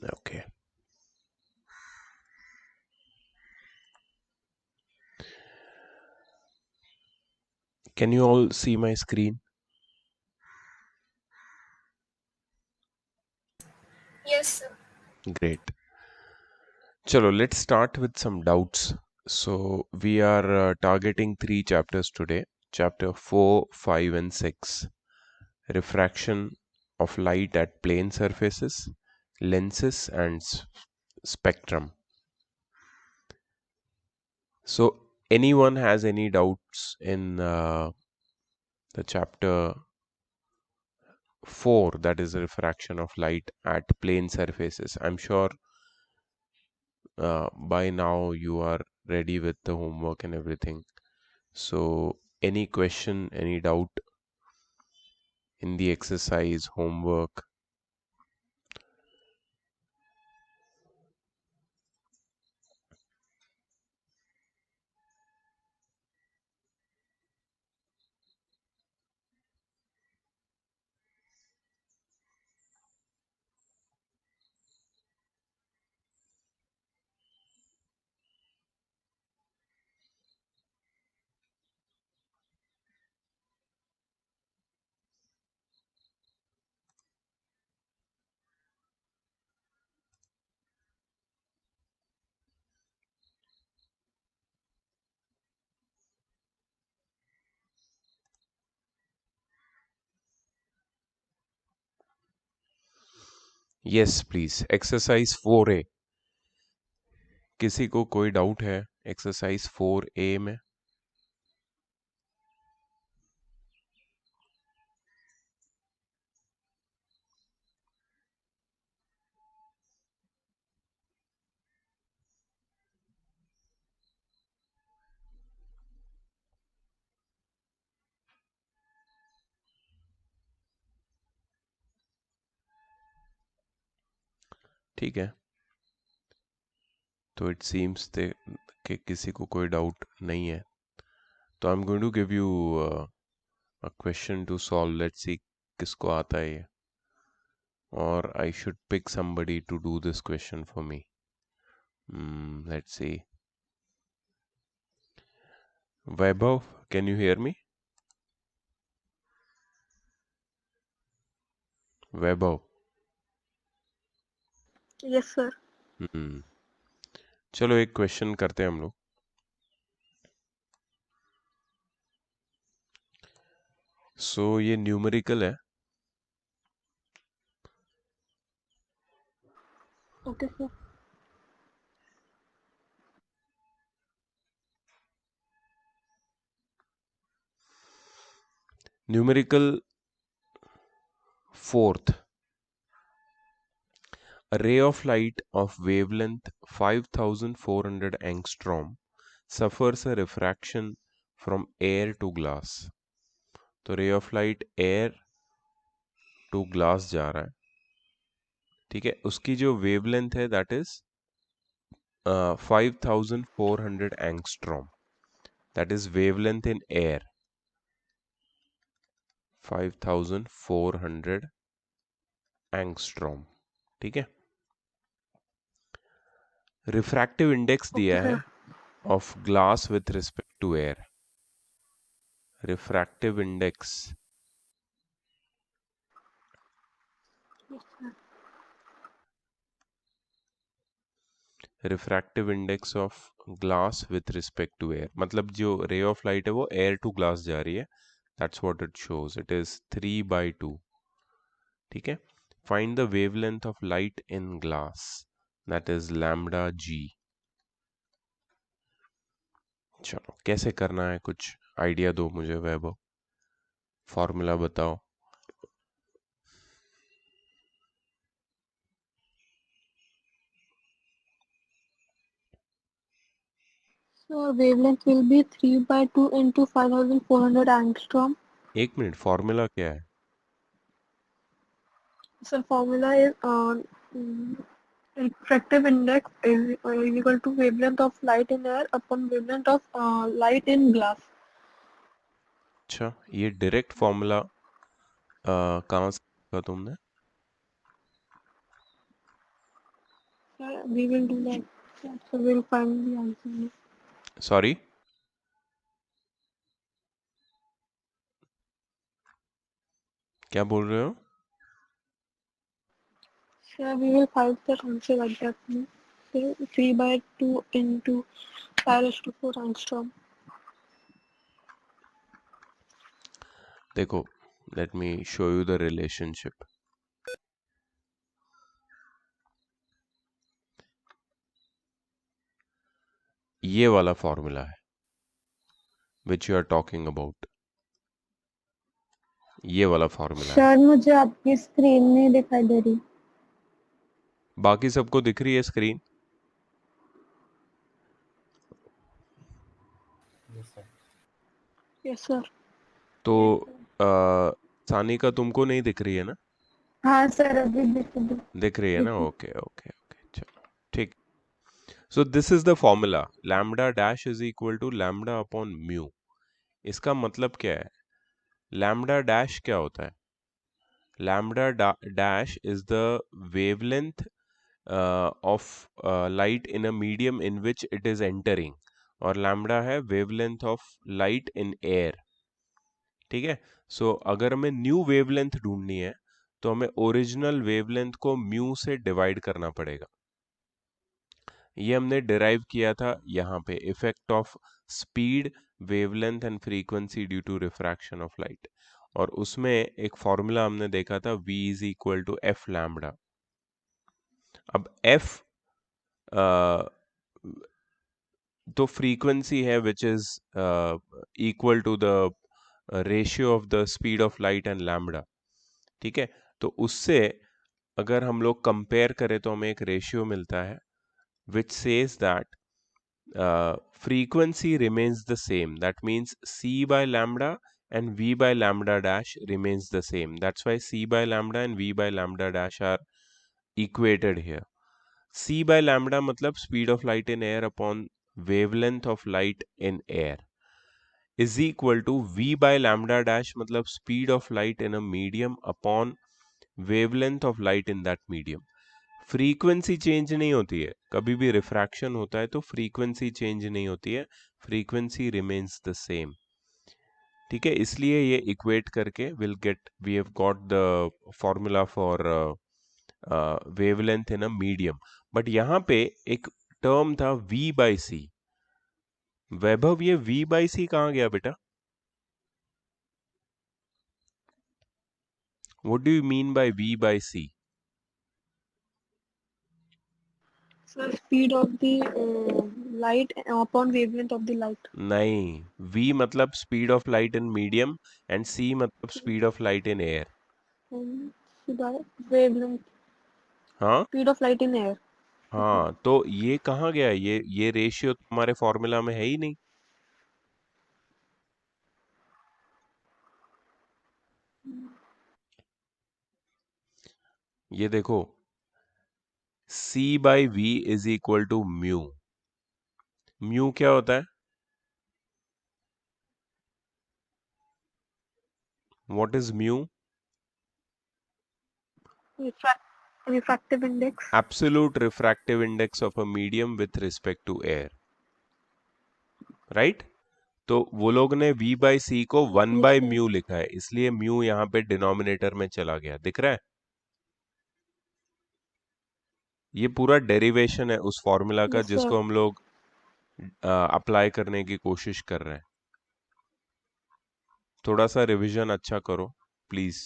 Okay. Can you all see my screen? Yes, sir. Great. Chalo, let's start with some doubts. So, we are targeting three chapters today, chapter 4, 5, and 6. Refraction of light at plane surfaces, lenses, and spectrum. So, anyone has any doubts in the chapter 4, that is refraction of light at plane surfaces? I'm sure by now you are ready with the homework and everything. So, any question, any doubt in the exercise, homework? Yes, please. Exercise 4A. किसी को कोई doubt है exercise 4A में? ठीक है, तो it seems कि किसी को कोई डाउट नहीं है, तो I am going to give you a question to solve. Let's see किसको आता है ये, और I should pick somebody to do this question for me. Let's see. Vaibhav, can you hear me? Vaibhav. Yes, sir. Hmm चलो एक question करते हैं हम लोग. सो ये न्यूमेरिकल है. Okay, sir. Numerical fourth. A ray of light of wavelength 5400 angstrom suffers a refraction from air to glass. तो ray of light air to glass जा रहा है. ठीक है, उसकी जो वेवलेंथ है that is 5400 angstrom. That is wavelength in air, 5400 angstrom. ठीक है. रिफ्रैक्टिव इंडेक्स Okay, दिया है sir. Of glass with respect to air. Refractive index, Yes, sir. Refractive index of glass with respect to air, मतलब जो रे of light है वो air to glass जा रही है. That's what it shows. It is 3/2. ठीक है. Find the wavelength of light in glass, that is lambda g. चलो कैसे करना है, कुछ आइडिया दो मुझे वैभव. फॉर्मूला बताओ. So wavelength will be 3/2 into 5400 angstrom. एक मिनट, फॉर्मूला क्या है? So formula is mm, refractive index is equal to wavelength of light in air upon wavelength of light in glass. अच्छा, ये डायरेक्ट फॉर्मूला कहाँ से सीखा तुमने? Sir, we will do that. So we'll find the answer. Sorry, क्या बोल रहे हो? Sir, we will find the answer like that. So 3 by 2 into 10⁴ angstrom. देखो, let me show you the relationship. ये वाला फॉर्मूला है which you are talking about. ये वाला फॉर्मूला है. सर मुझे आपकी स्क्रीन नहीं दिखाई दे रही। बाकी सबको दिख रही है स्क्रीन? Yes, sir. तो सानिका तुमको नहीं दिख रही है ना? हाँ सर अभी दिख रही है ना? ओके ओके ओके, चलो ठीक. So this is the formula, lambda dash is equal to lambda upon mu. इसका मतलब क्या है? लैम्डा डैश क्या होता है? Lambda dash is the wavelength of light in a medium in which it is entering, और लैम्डा है wavelength of light in air. ठीक है. सो अगर हमें न्यू वेवलेंथ ढूंढनी है तो हमें ओरिजिनल वेवलेंथ को म्यू से डिवाइड करना पड़ेगा. ये हमने डिराइव किया था यहाँ पे, effect of speed, wavelength and frequency due to refraction of light. और उसमें एक फॉर्मूला हमने देखा था, v is equal to F lambda. अब f तो फ्रीक्वेंसी है which is equal to the ratio of the speed of light and lambda. ठीक है. तो उससे अगर हम लोग कंपेयर करें तो हमें एक रेशियो मिलता है which says that frequency remains the same. That means c by lambda and v by lambda dash remains the same. That's why c by lambda and v by lambda dash are equated here. c by lambda मतलब speed of light in air upon wavelength of light in air is equal to v by lambda dash मतलब speed of light in a medium upon wavelength of light in that medium. Frequency change नहीं होती है, कभी भी refraction होता है तो frequency change नहीं होती है, फ्रीक्वेंसी रिमेन्स द सेम. ठीक है. इसलिए ये इक्वेट करके we have got the formula for wavelength in a medium. But यहाँ पे एक टर्म था v बाई सी. वैभव, ये v बाई सी कहाँ गया बेटा? What do you mean by v by C? Sir, speed of the light upon wavelength of the light. नहीं, v मतलब speed of light in medium and c मतलब speed of light in air. By wavelength, हाँ speed of light in air. हाँ, तो ये कहाँ गया? ये रेशियो तुम्हारे फॉर्मूला में है ही नहीं. ये देखो, c by v is equal to mu. Mu क्या होता है? What is mu? Refractive index. Absolute refractive index of a medium with respect to air. Right. तो वो लोग ने v बाई सी को 1 Yes, बाई sir. म्यू लिखा है, इसलिए म्यू यहाँ पे डिनोमिनेटर में चला गया. दिख रहा है? ये पूरा डेरिवेशन है उस फॉर्मूला का Yes, sir. जिसको हम लोग अप्लाई करने की कोशिश कर रहे हैं. थोड़ा सा रिवीजन अच्छा करो प्लीज,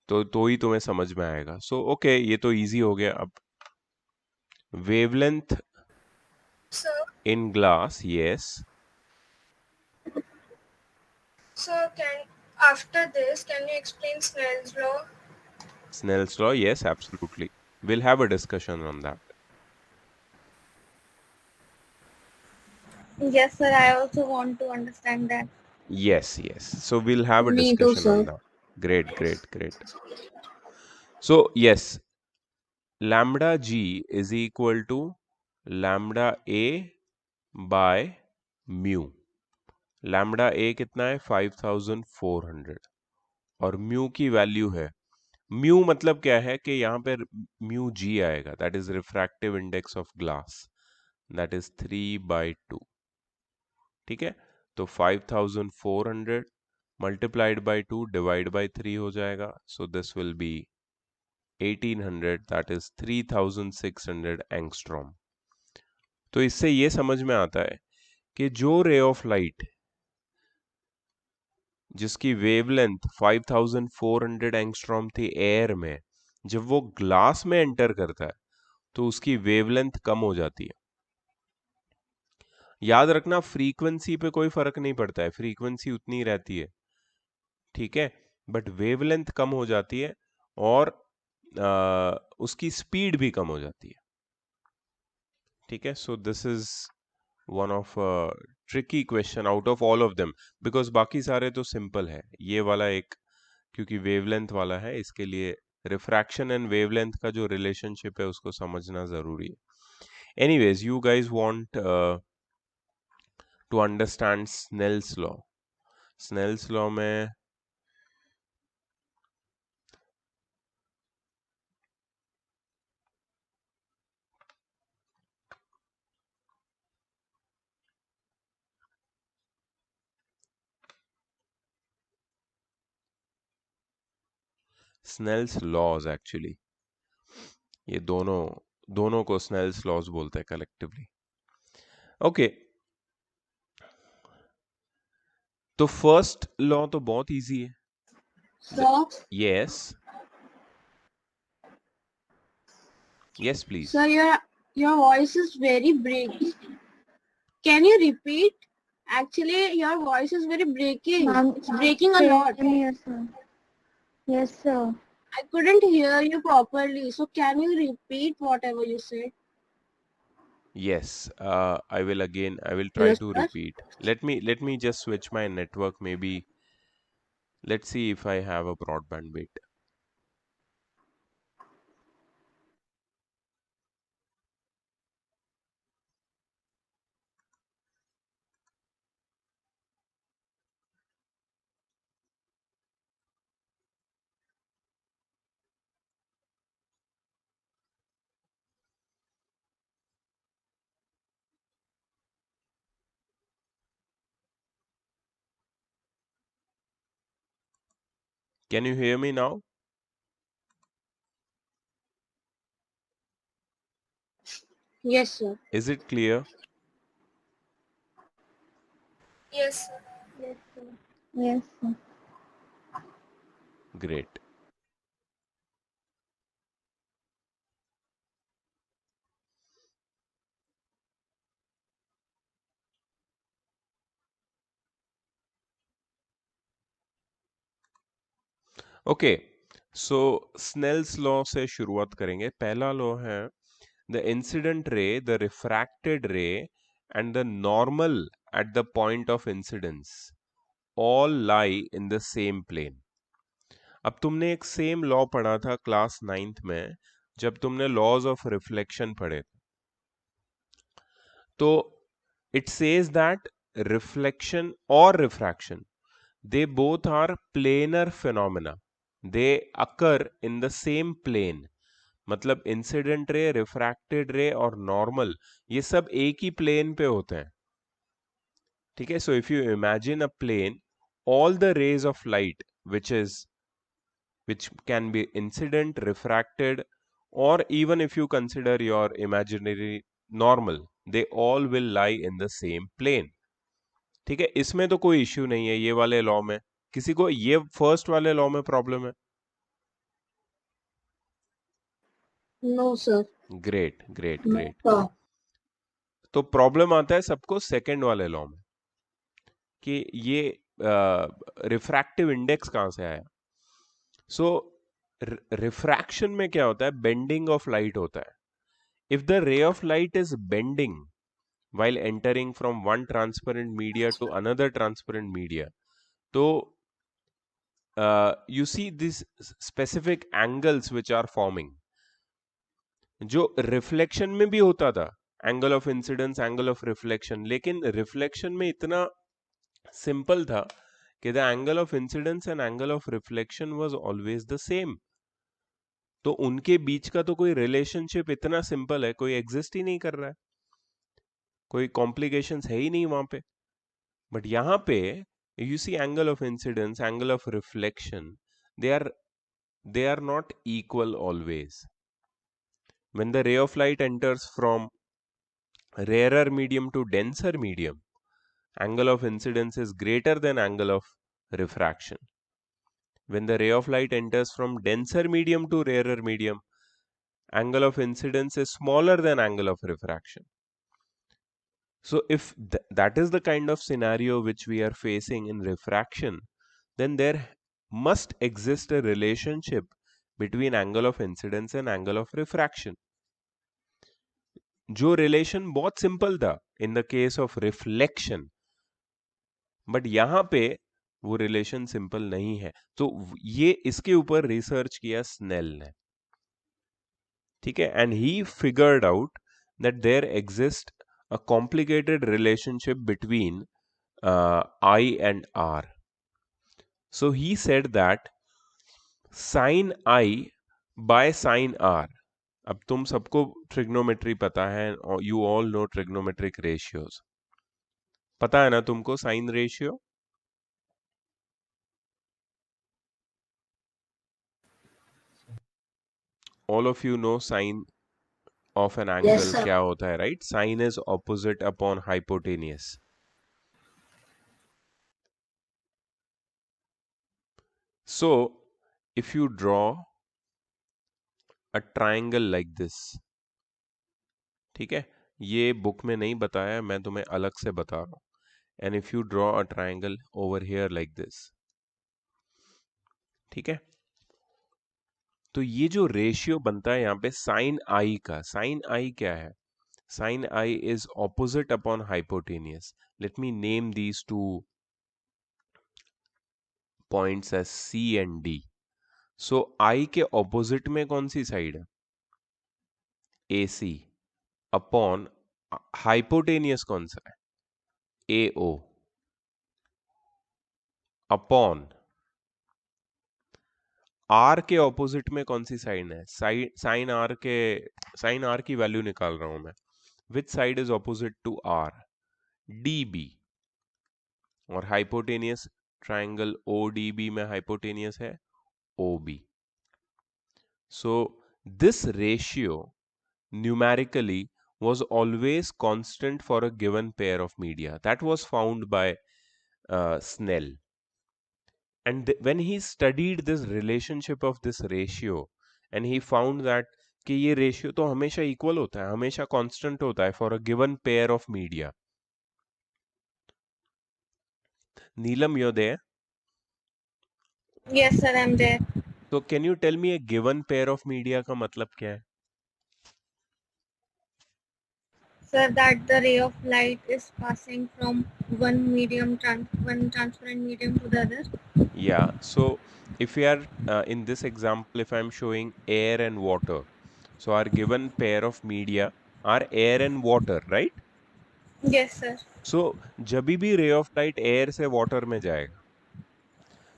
तो ही तुम्हें समझ में आएगा. सो ओके, ये तो इजी हो गया. अब wavelength Sir, in glass, yes. sir, after this, can you explain Snell's law? Snell's law, yes, absolutely. We'll have a discussion on that. Yes sir, I also want to understand that. Yes, yes. So we'll have a Me too, discussion on sir. that. Great, great, great. So yes, lambda g is equal to lambda a by mu. Lambda A कितना है? 5400. और mu की value है mu मतलब क्या है कि यहाँ पे म्यू जी आएगा, that is refractive index of glass, that is 3/2। ठीक है, तो 5400 मल्टीप्लाइड बाय 2 डिवाइड बाय 3 हो जाएगा, so this will be 1800, that is 3600 angstrom. तो इससे ये समझ में आता है कि जो रे ऑफ लाइट जिसकी वेवलेंथ 5400 एंगस्ट्रॉम थी एयर में, जब वो ग्लास में एंटर करता है तो उसकी वेवलेंथ कम हो जाती है। याद रखना फ्रीक्वेंसी पे कोई फर्क नहीं पड़ता है, फ्रीक्वेंसी उतनी ही रहती है, ठीक है, बट वेवलेंथ कम हो जाती है और उसकी स्पीड भी कम हो जाती है। ठीक है, सो this is one of tricky question out of all of them, because बाकी सारे तो सिंपल है, ये वाला एक क्योंकि वेवलेंथ वाला है इसके लिए रिफ्रैक्शन एंड वेवलेंथ का जो रिलेशनशिप है उसको समझना जरूरी है। Anyways, you guys want to understand Snell's law. Snell's law में स्नेल्स लॉज, एक्चुअली ये दोनों दोनों को स्नेल्स लॉज बोलते हैं कलेक्टिवली। ओके, तो फर्स्ट लॉ तो बहुत इजी है। Sir, yes yes please. sir, your voice is very breaking. Can you repeat? Actually, your voice is very breaking. Ma'am, It's breaking a lot. same here, sir. Yes, sir. I couldn't hear you properly. So can you repeat whatever you said? Yes, I will again, I will try Yes, to sir. repeat. Let me just switch my network, maybe. Let's see if I have a broadband. Wait. Can you hear me now? Yes, sir. Is it clear? Yes, sir. Yes, sir. Yes, sir. Great. Okay, so Snell's law से शुरुआत करेंगे। पहला law है the incident ray, the refracted ray and the normal at the point of incidence all lie in the same plane. अब तुमने एक same law पढ़ा था क्लास 9th में जब तुमने लॉज ऑफ रिफ्लेक्शन पढ़े थे। तो इट सेज दैट रिफ्लेक्शन और refraction, they both are planar phenomena, they occur in the same plane। मतलब इंसिडेंट रे, रिफ्रैक्टेड रे और नॉर्मल ये सब एक ही प्लेन पे होते हैं। ठीक है, so if you imagine a plane, all the rays of light which can be incident, refracted, or even if you consider your imaginary normal, they all will lie in the same plane। ठीक है, इसमें तो कोई issue नहीं है ये वाले law में। किसी को ये फर्स्ट वाले लॉ में प्रॉब्लम है? No, sir. Great great No, great. sir. तो प्रॉब्लम आता है सबको सेकंड वाले लॉ में कि ये रिफ्रैक्टिव इंडेक्स कहां से आया। सो रिफ्रैक्शन में क्या होता है, बेंडिंग ऑफ लाइट होता है। If the ray of light is bending while entering from one transparent media to another transparent media, तो you see these specific angles which are forming, जो रिफ्लेक्शन में भी होता था, angle of incidence, angle of reflection, लेकिन reflection में इतना simple था कि the angle of incidence and angle of reflection was always the same. तो उनके बीच का तो कोई रिलेशनशिप इतना सिंपल है, कोई एग्जिस्ट ही नहीं कर रहा है, कोई कॉम्प्लिकेशंस है ही नहीं वहां पे. बट यहाँ पे you see angle of incidence, angle of reflection, they are they are not equal always. When the ray of light enters from rarer medium to denser medium, angle of incidence is greater than angle of refraction. When the ray of light enters from denser medium to rarer medium, angle of incidence is smaller than angle of refraction. So if that is the kind of scenario which we are facing in refraction, then there must exist a relationship between angle of incidence and angle of refraction. जो relation बहुत simple था in the case of reflection, but यहां पे वो relation simple नहीं है. तो ये इसके ऊपर रिसर्च किया स्नेल ने, ठीक है. And he figured out that there exist a complicated relationship between I and R. So he said that sin I by sin R. अब तुम सबको ट्रिग्नोमेट्री पता है, you all know trigonometric ratios. पता है ना तुमको sine ratio? All of you know sine of an angle क्या होता है, right? Sine is opposite upon hypotenuse. So if you draw a triangle like this, ठीक है, ये बुक में नहीं बताया, मैं तुम्हें अलग से बता रहा हूं. And if you draw a triangle over here like this, ठीक है, तो ये जो रेशियो बनता है यहाँ पे साइन आई का, साइन आई क्या है? Sine I is opposite upon hypotenuse. Let me name these two points as C and D. So I के ऑपोजिट में कौन सी साइड है? ए सी. अपॉन हाइपोटेनियस कौन सा है? A O. अपॉन आर के ऑपोजिट में कौन सी साइन है? साइन आर के, साइन आर की वैल्यू निकाल रहा हूं मैं. Which side is opposite to R? D B. और hypotenuse triangle O D B में हाइपोटेनियस है O B. So this ratio numerically was always constant for a given pair of media. That was found by Snell. And when he studied this relationship of this ratio, and he found that कि ये ratio तो हमेशा equal होता है, हमेशा constant होता है for a given pair of media. Neelam, you're there? Yes, sir, I'm there. So can you tell me a given pair of media का मतलब क्या है? Sir, that the ray of light is passing from one transparent medium to the other. Yeah. So if we are in this example, if I'm showing air and water, so our given pair of media are air and water, right? Yes, sir. So जब भी ray of light air से water में जाएगा,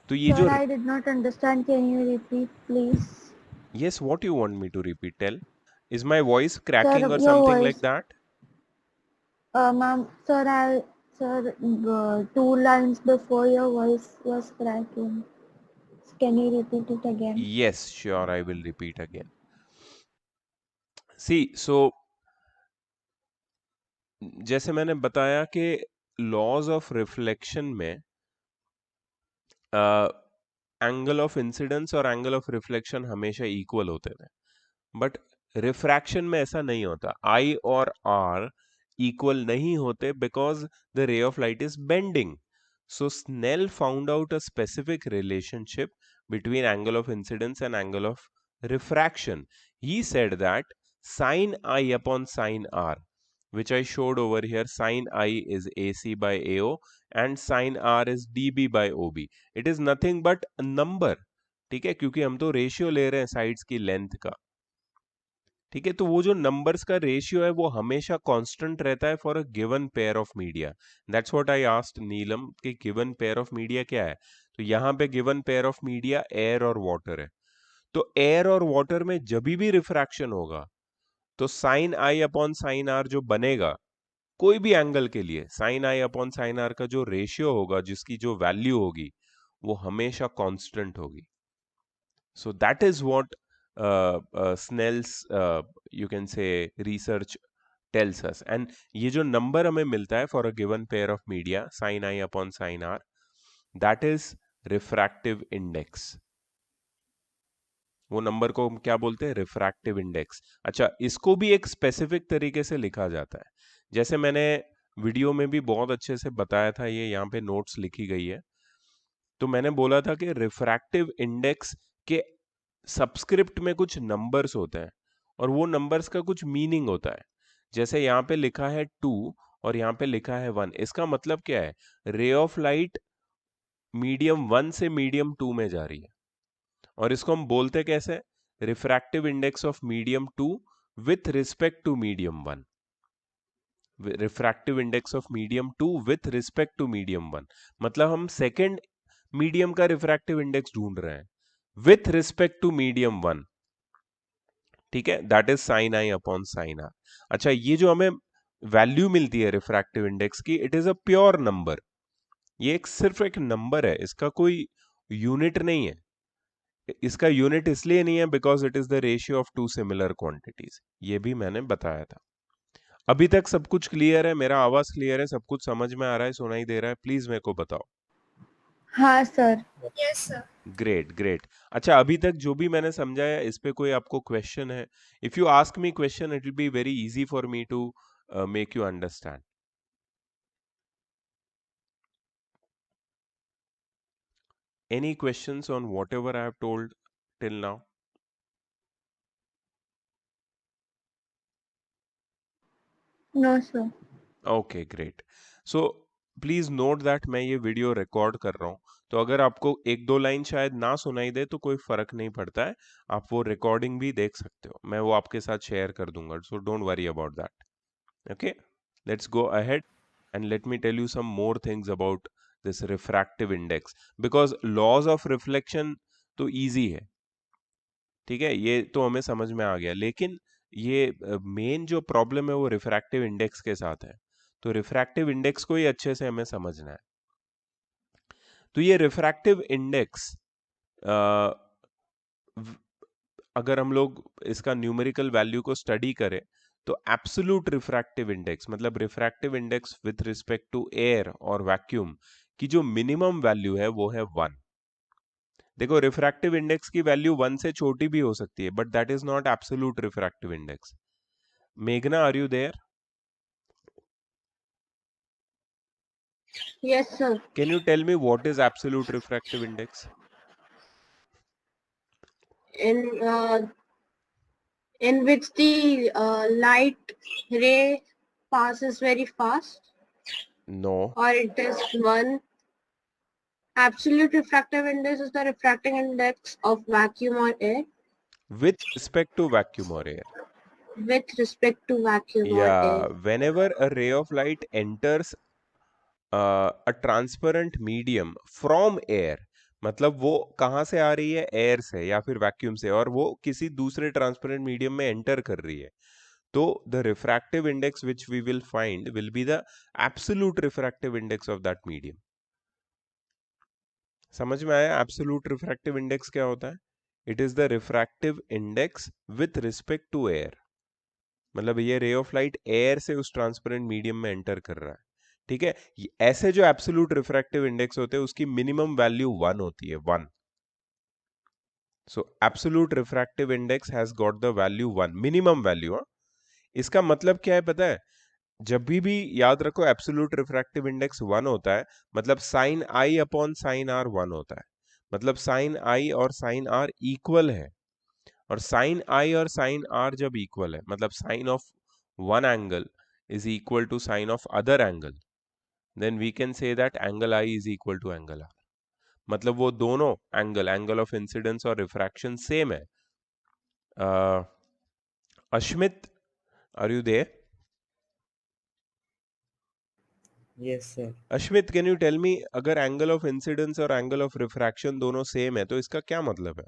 तो ये Sir, जो I did not understand. Can you repeat, please? yes, what you want me to repeat? Tell. Is my voice Sir, cracking or your something like voice. that? Ma'am, sir, two lines before your voice was cracking. Can you repeat it again? Yes, sure, I will repeat again. See, so जैसे मैंने बताया कि laws of reflection में angle of incidence और angle of reflection हमेशा equal होते थे. But refraction में ऐसा नहीं होता. आई और आर इक्वल नहीं होते because the ray of light is bending. So Snell found out a specific relationship between angle of incidence and angle of refraction. He said that sin I upon sin R, which I showed over here, sin I is AC by AO and sin R is DB by OB. It is nothing but a number. ठीक है, क्योंकि हम तो ratio ले रहे हैं sides की length का. ठीक है, तो वो जो नंबर्स का रेशियो है वो हमेशा कांस्टेंट रहता है for a given pair of media. That's what I asked Neelam कि गिवन पेयर ऑफ मीडिया क्या है. तो यहाँ पे given pair of media air और वाटर है. तो एयर और वाटर में जब भी रिफ्रैक्शन होगा तो sine I upon sine R जो बनेगा कोई भी एंगल के लिए, sine I upon sine R का जो रेशियो होगा, जिसकी जो वैल्यू होगी, वो हमेशा कांस्टेंट होगी. So that is what Snell's you can say research tells us. And ये जो number हमें मिलता है for a given pair of media sin I upon sin R, that is refractive index. वो नंबर को हम क्या बोलते हैं? Refractive index. अच्छा, इसको भी एक स्पेसिफिक तरीके से लिखा जाता है. जैसे मैंने वीडियो में भी बहुत अच्छे से बताया था, ये यहाँ पे नोट्स लिखी गई है. तो मैंने बोला था कि रिफ्रैक्टिव इंडेक्स के सबस्क्रिप्ट में कुछ नंबर्स होते हैं और वो नंबर्स का कुछ मीनिंग होता है. जैसे यहाँ पे लिखा है 2 और यहाँ पे लिखा है 1. इसका मतलब क्या है? रे ऑफ लाइट मीडियम 1 से मीडियम 2 में जा रही है और इसको हम बोलते कैसे? Refractive index of medium 2 with respect to medium 1. Refractive index of medium 2 with respect to medium 1. मतलब हम सेकेंड मीडियम का रिफ्रैक्टिव इंडेक्स ढूंढ रहे हैं विथ रिस्पेक्ट टू मीडियम 1. ठीक है, that is sine I upon sine R. अच्छा, ये जो हमें वैल्यू मिलती है रिफ्रैक्टिव इंडेक्स की, it is a pure number. ये सिर्फ एक नंबर है, इसका कोई यूनिट नहीं है. इसका यूनिट इसलिए नहीं है because it is the ratio of two similar quantities. ये भी मैंने बताया था. अभी तक सब कुछ क्लियर है? मेरा आवाज क्लियर है? सब कुछ समझ में आ रहा है? सुनाई दे रहा है? प्लीज मेरे को बताओ. हाँ sir. Yes, sir. Great great. अच्छा, अभी तक जो भी मैंने समझाया, इस पे कोई आपको क्वेश्चन है? If you ask me question, it will be very easy for me to make you understand. Any questions on whatever I have told till now? No sir. Okay great. So please note that मैं ये video record कर रहा हूँ, तो अगर आपको एक दो लाइन शायद ना सुनाई दे तो कोई फर्क नहीं पड़ता है. आप वो रिकॉर्डिंग भी देख सकते हो, मैं वो आपके साथ शेयर कर दूंगा. So don't worry about that. Okay, let's go ahead and let me tell you some more things about this refractive index, because laws of reflection तो easy है. ठीक है, ये तो हमें समझ में आ गया. लेकिन ये मेन जो प्रॉब्लम है वो रिफ्रैक्टिव इंडेक्स के साथ है. तो रिफ्रैक्टिव इंडेक्स को ही अच्छे से हमें समझना है. तो ये रिफ्रैक्टिव इंडेक्स अगर हम लोग इसका न्यूमेरिकल वैल्यू को स्टडी करें तो एब्सोल्यूट रिफ्रैक्टिव इंडेक्स, मतलब refractive index with respect to air और वैक्यूम की जो मिनिमम वैल्यू है वो है 1. देखो, रिफ्रैक्टिव इंडेक्स की वैल्यू 1 से छोटी भी हो सकती है, but that is not absolute refractive index. मेघना, are you there? Yes, sir. Can you tell me what is absolute refractive index? In which the light ray passes very fast, No. or it is 1. Absolute refractive index is the refracting index of vacuum or air With respect to vacuum or air. with respect to vacuum or Yeah, air. whenever a ray of light enters a transparent medium from air, मतलब वो कहाँ से आ रही है? Air से या फिर vacuum से, और वो किसी दूसरे ट्रांसपेरेंट मीडियम में एंटर कर रही है, तो the refractive index which we will find will be the absolute refractive index of that medium. समझ में आया? एब्सोल्यूट रिफ्रैक्टिव इंडेक्स क्या होता है? It is the refractive index with respect to air. मतलब ये रे ऑफ लाइट एयर से उस ट्रांसपेरेंट मीडियम में एंटर कर रहा है. ठीक है, ऐसे जो एब्सोल्यूट रिफ्रैक्टिव इंडेक्स होते हैं उसकी मिनिमम वैल्यू 1 होती है, 1. सो absolute refractive index has got the value 1, minimum value. इसका मतलब क्या है पता है? जब भी याद रखो, एब्सोल्यूट रिफ्रैक्टिव इंडेक्स 1 होता है, मतलब sine I upon sine R 1 होता है. मतलब साइन आई और साइन आर इक्वल है, और साइन आई और साइन आर जब इक्वल है, मतलब sine of one angle is equal to sine of other angle, then we can say that angle I is equal to angle R. मतलब वो दोनों एंगल ऑफ इंसिडेंस और रिफ्रैक्शन सेम है. Ashmit, are you there? Yes, sir. Ashmit, can you tell me, अगर angle of incidence और angle of refraction दोनों same है तो इसका क्या मतलब है?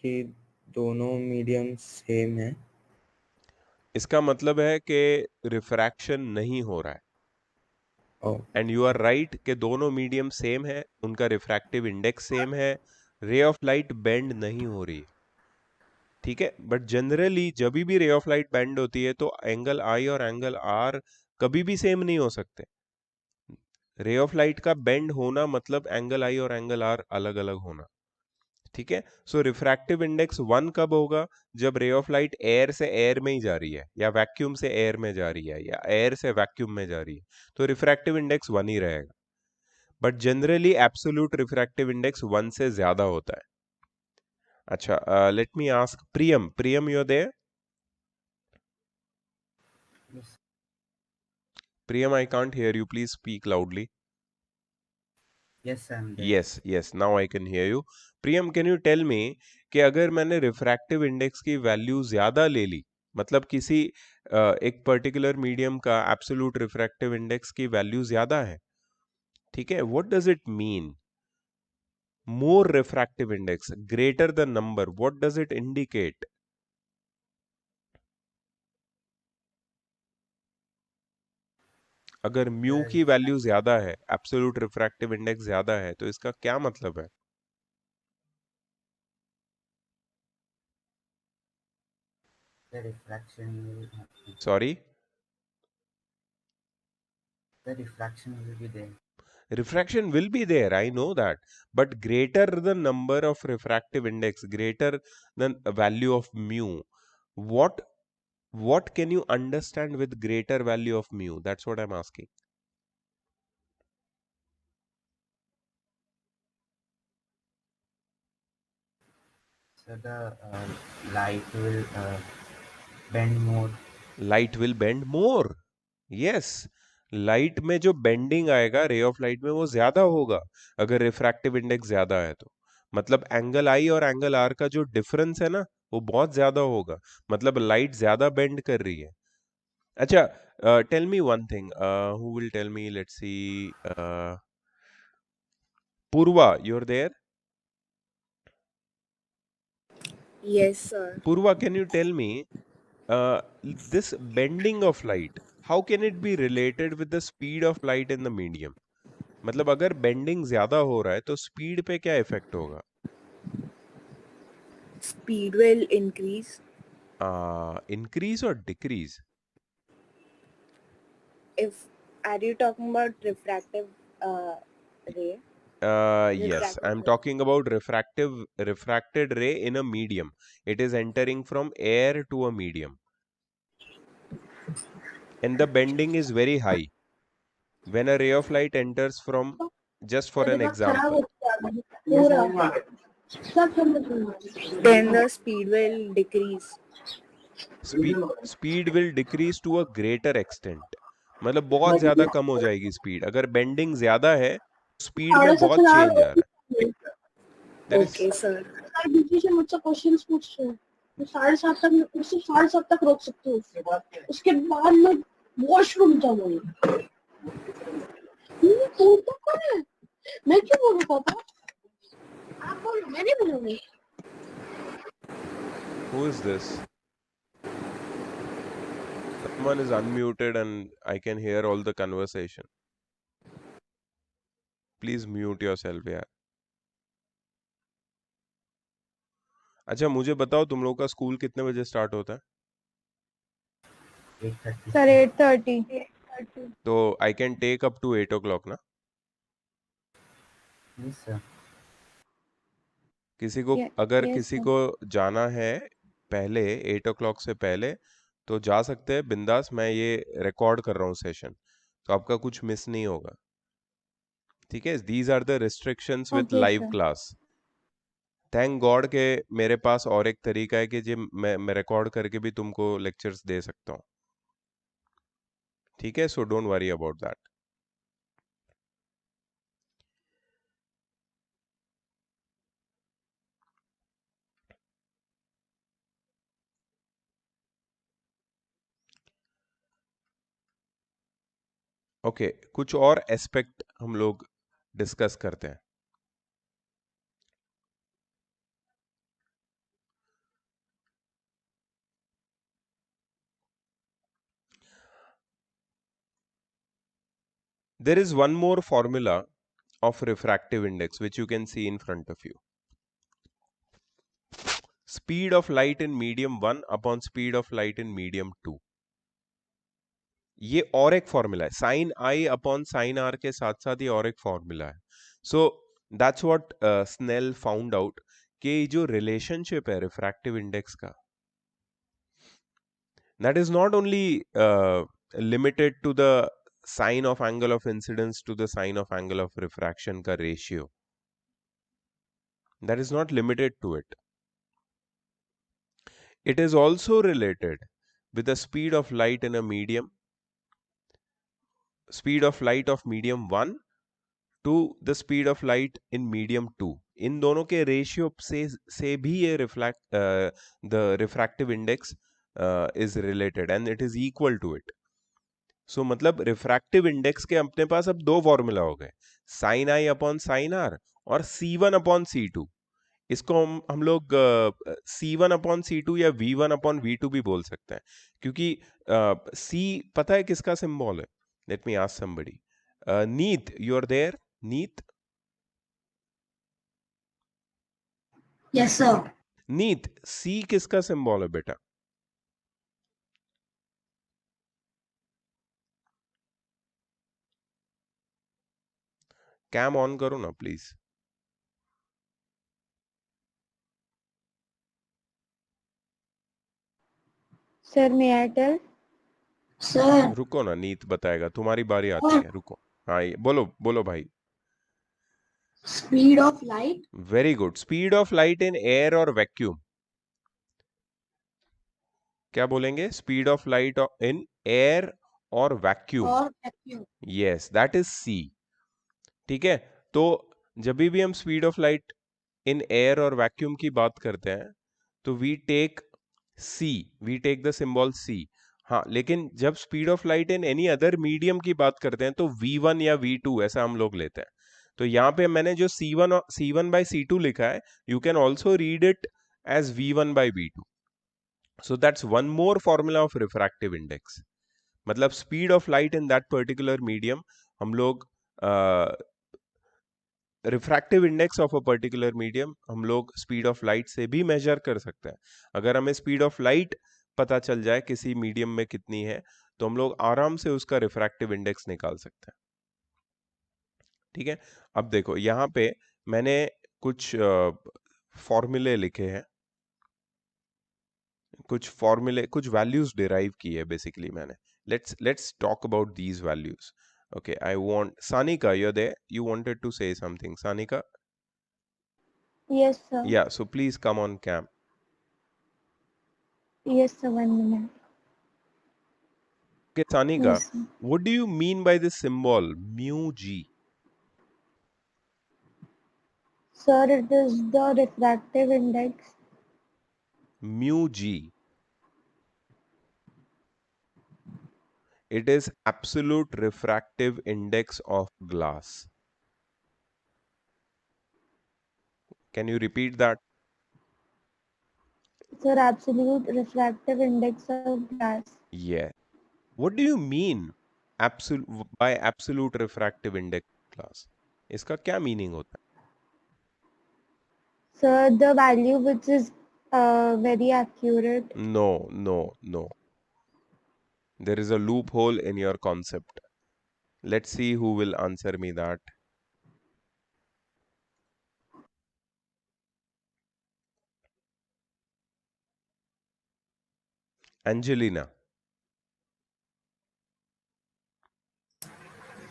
कि दोनों मीडियम सेम है। इसका मतलब है कि रिफ्रैक्शन नहीं हो रहा है। और एंड यू आर राइट कि दोनों मीडियम सेम है, उनका रिफ्रैक्टिव इंडेक्स सेम है, रे ऑफ लाइट बेंड नहीं हो रही है। ठीक है, बट जनरली जब भी रे ऑफ लाइट बेंड होती है तो एंगल आई और एंगल आर कभी भी सेम नहीं हो सकते। रे ऑफ लाइट का बेंड होना मतलब एंगल आई और एंगल आर अलग अलग होना। ठीक है, सो रिफ्रैक्टिव इंडेक्स 1 कब होगा? जब रे ऑफ लाइट एयर से एयर में ही जा रही है, या वैक्यूम से एयर में जा रही है, या एयर से वैक्यूम में जा रही है, तो रिफ्रैक्टिव इंडेक्स 1 ही रहेगा। But generally absolute refractive index 1 से ज्यादा होता है। अच्छा, let me ask Priyam. Priyam, you are there? yes, Priyam, I can't hear you. Please speak loudly. yes, I'm there. Yes, yes, now I can hear you. Priyam, can you tell me कि अगर मैंने refractive index की value ज्यादा ले ली, मतलब किसी एक particular medium का एब्सोल्यूट रिफ्रैक्टिव इंडेक्स की वैल्यू ज्यादा है, ठीक है, what does it mean? More refractive index, greater the number, what does it indicate? अगर म्यू The की वैल्यू refraction, ज्यादा है, एब्सोल्यूट रिफ्रैक्टिव इंडेक्स ज्यादा है, तो इसका क्या मतलब है? the refraction will happen. Sorry, The refraction will be there. refraction will be there, I know that, but greater the number of refractive index, greater than a value of mu, what what can you understand with greater value of mu? That's what I'm asking. So the light will bend more. Light will bend more. Yes, light में जो bending आएगा रे of light में वो ज्यादा होगा अगर refractive index ज्यादा है तो। मतलब एंगल आई और एंगल आर का जो डिफरेंस है ना, वो बहुत ज्यादा होगा, मतलब लाइट ज्यादा बेंड कर रही है। अच्छा, tell me one thing, who will tell me, let's see, Purva, you're there? Yes, sir. Purva, can you tell me, this bending of light, how can it be related with the speed of light in the medium? मतलब अगर bending ज्यादा हो रहा है तो speed पे क्या effect होगा? Speed will increase. इंक्रीज और decrease? If are you talking about refractive ray? Yes, Refracted I'm ray. talking about refracted ray in a medium. It is entering from air to a medium, and the bending is very high. When a ray of light enters from, just for an दिमाग खराब example, होता है पूरा सब समझ Then the speed will decrease. Speed will decrease to a greater extent, मतलब बहुत ज्यादा कम हो जाएगी स्पीड। अगर बेंडिंग ज्यादा है, स्पीड में 7:30 बहुत खराब चेंज आ रहा है। There is, Okay, sir. Sir बीच से मुझसे क्वेश्चंस पूछ रहे हैं मैं 7:30 तक उससे 7:30 तक रोक सकती हूँ उसके बाद मैं वॉशरूम जाऊंगी तू तो कौन है मैं क्यों बोलूं पापा आप बोलो मैं नहीं बोलूंगी who is this? Someone is unmuted and I can hear all the conversation. Please mute yourself यार। अच्छा, मुझे बताओ तुम लोग का स्कूल कितने बजे स्टार्ट होता है? 8:30. Sir, 8:30. तो I can take up to 8 o'clock ना? Yes, sir. किसी को, Yeah, अगर yes, किसी sir. को जाना है पहले 8 o'clock से पहले, तो जा सकते हैं बिंदास। मैं ये रिकॉर्ड कर रहा हूँ सेशन, तो आपका कुछ मिस नहीं होगा। ठीक है, these are the restrictions with Okay, live sir. Class. Thank God के मेरे पास और एक तरीका है कि जी मैं रिकॉर्ड करके भी तुमको लेक्चर्स दे सकता हूँ। ठीक है, so don't worry about that. Okay, कुछ और एस्पेक्ट हम लोग डिस्कस करते हैं। There is one more formula of refractive index which you can see in front of you. Speed of light in medium 1 upon speed of light in medium 2. ये और एक formula है, sine I upon sine R के साथ साथ ये और एक फॉर्मूला है. So that's what Snell found out कि जो रिलेशनशिप है रिफ्रैक्टिव इंडेक्स का, that is not only limited to the sine of angle of incidence to the sine of angle of refraction ka ratio. That is not limited to it. It is also related with the speed of light in a medium, speed of light of medium 1 to the speed of light in medium 2. इन दोनों के ratio से भी ये the refractive index is related and it is equal to it. सो मतलब refractive index के अपने पास अब दो फॉर्मूला हो गए, sine I upon sine R और C1 अपॉन C2. इसको हम लोग C1 अपॉन C2 या V1 अपॉन V2 भी बोल सकते हैं, क्योंकि C पता है किसका सिंबल है? Let me ask somebody. Neet, you are there? Neet? Yes sir. Neet, C किसका सिंबल है बेटा? कैम ऑन करो ना please. Sir may I tell? Sir रुको ना, नीत बताएगा, तुम्हारी बारी आती है, रुको. हाँ बोलो बोलो भाई. Speed of light. Very good. Speed of light in air और वैक्यूम. क्या बोलेंगे? Speed of light in air और वैक्यूम. और vacuum. Yes, that is C. ठीक है, तो जब भी हम speed of light in air और वैक्यूम की बात करते हैं तो we take the symbol C. हाँ, लेकिन जब speed of light in any other medium की बात करते हैं तो V1 या V2 ऐसा हम लोग लेते हैं. तो यहाँ पे मैंने जो C1 by C2 लिखा है, you can also read it as V1 by V2. So that's one more formula of refractive index. मतलब speed of light in that particular medium हम लोग refractive index of a particular medium हम लोग speed of light से भी major कर सकते हैं. अगर हमें स्पीड ऑफ लाइट पता चल जाए किसी मीडियम में कितनी है तो हम लोग आराम से उसका रिफ्रैक्टिव इंडेक्स निकाल सकते हैं. ठीक है, अब देखो यहाँ पे मैंने कुछ फॉर्मूले लिखे हैं, कुछ वैल्यूज डिराइव की है बेसिकली मैंने. Let's talk about these values. Okay, I want Sanika, you're there? You wanted to say something, Sanika? Yes, sir. Yeah, so please come on cam. Yes, sir. 1 minute. Okay, Sanika, Yes, sir. what do you mean by this symbol mu G? Sir, it is the refractive index. Mu G. It is absolute refractive index of glass. Can you repeat that? Sir, absolute refractive index of glass. Yeah. What do you mean by absolute refractive index of glass? इसका क्या meaning होता है? Sir, the value which is very accurate. No. There is a loophole in your concept. Let's see who will answer me that. Angelina.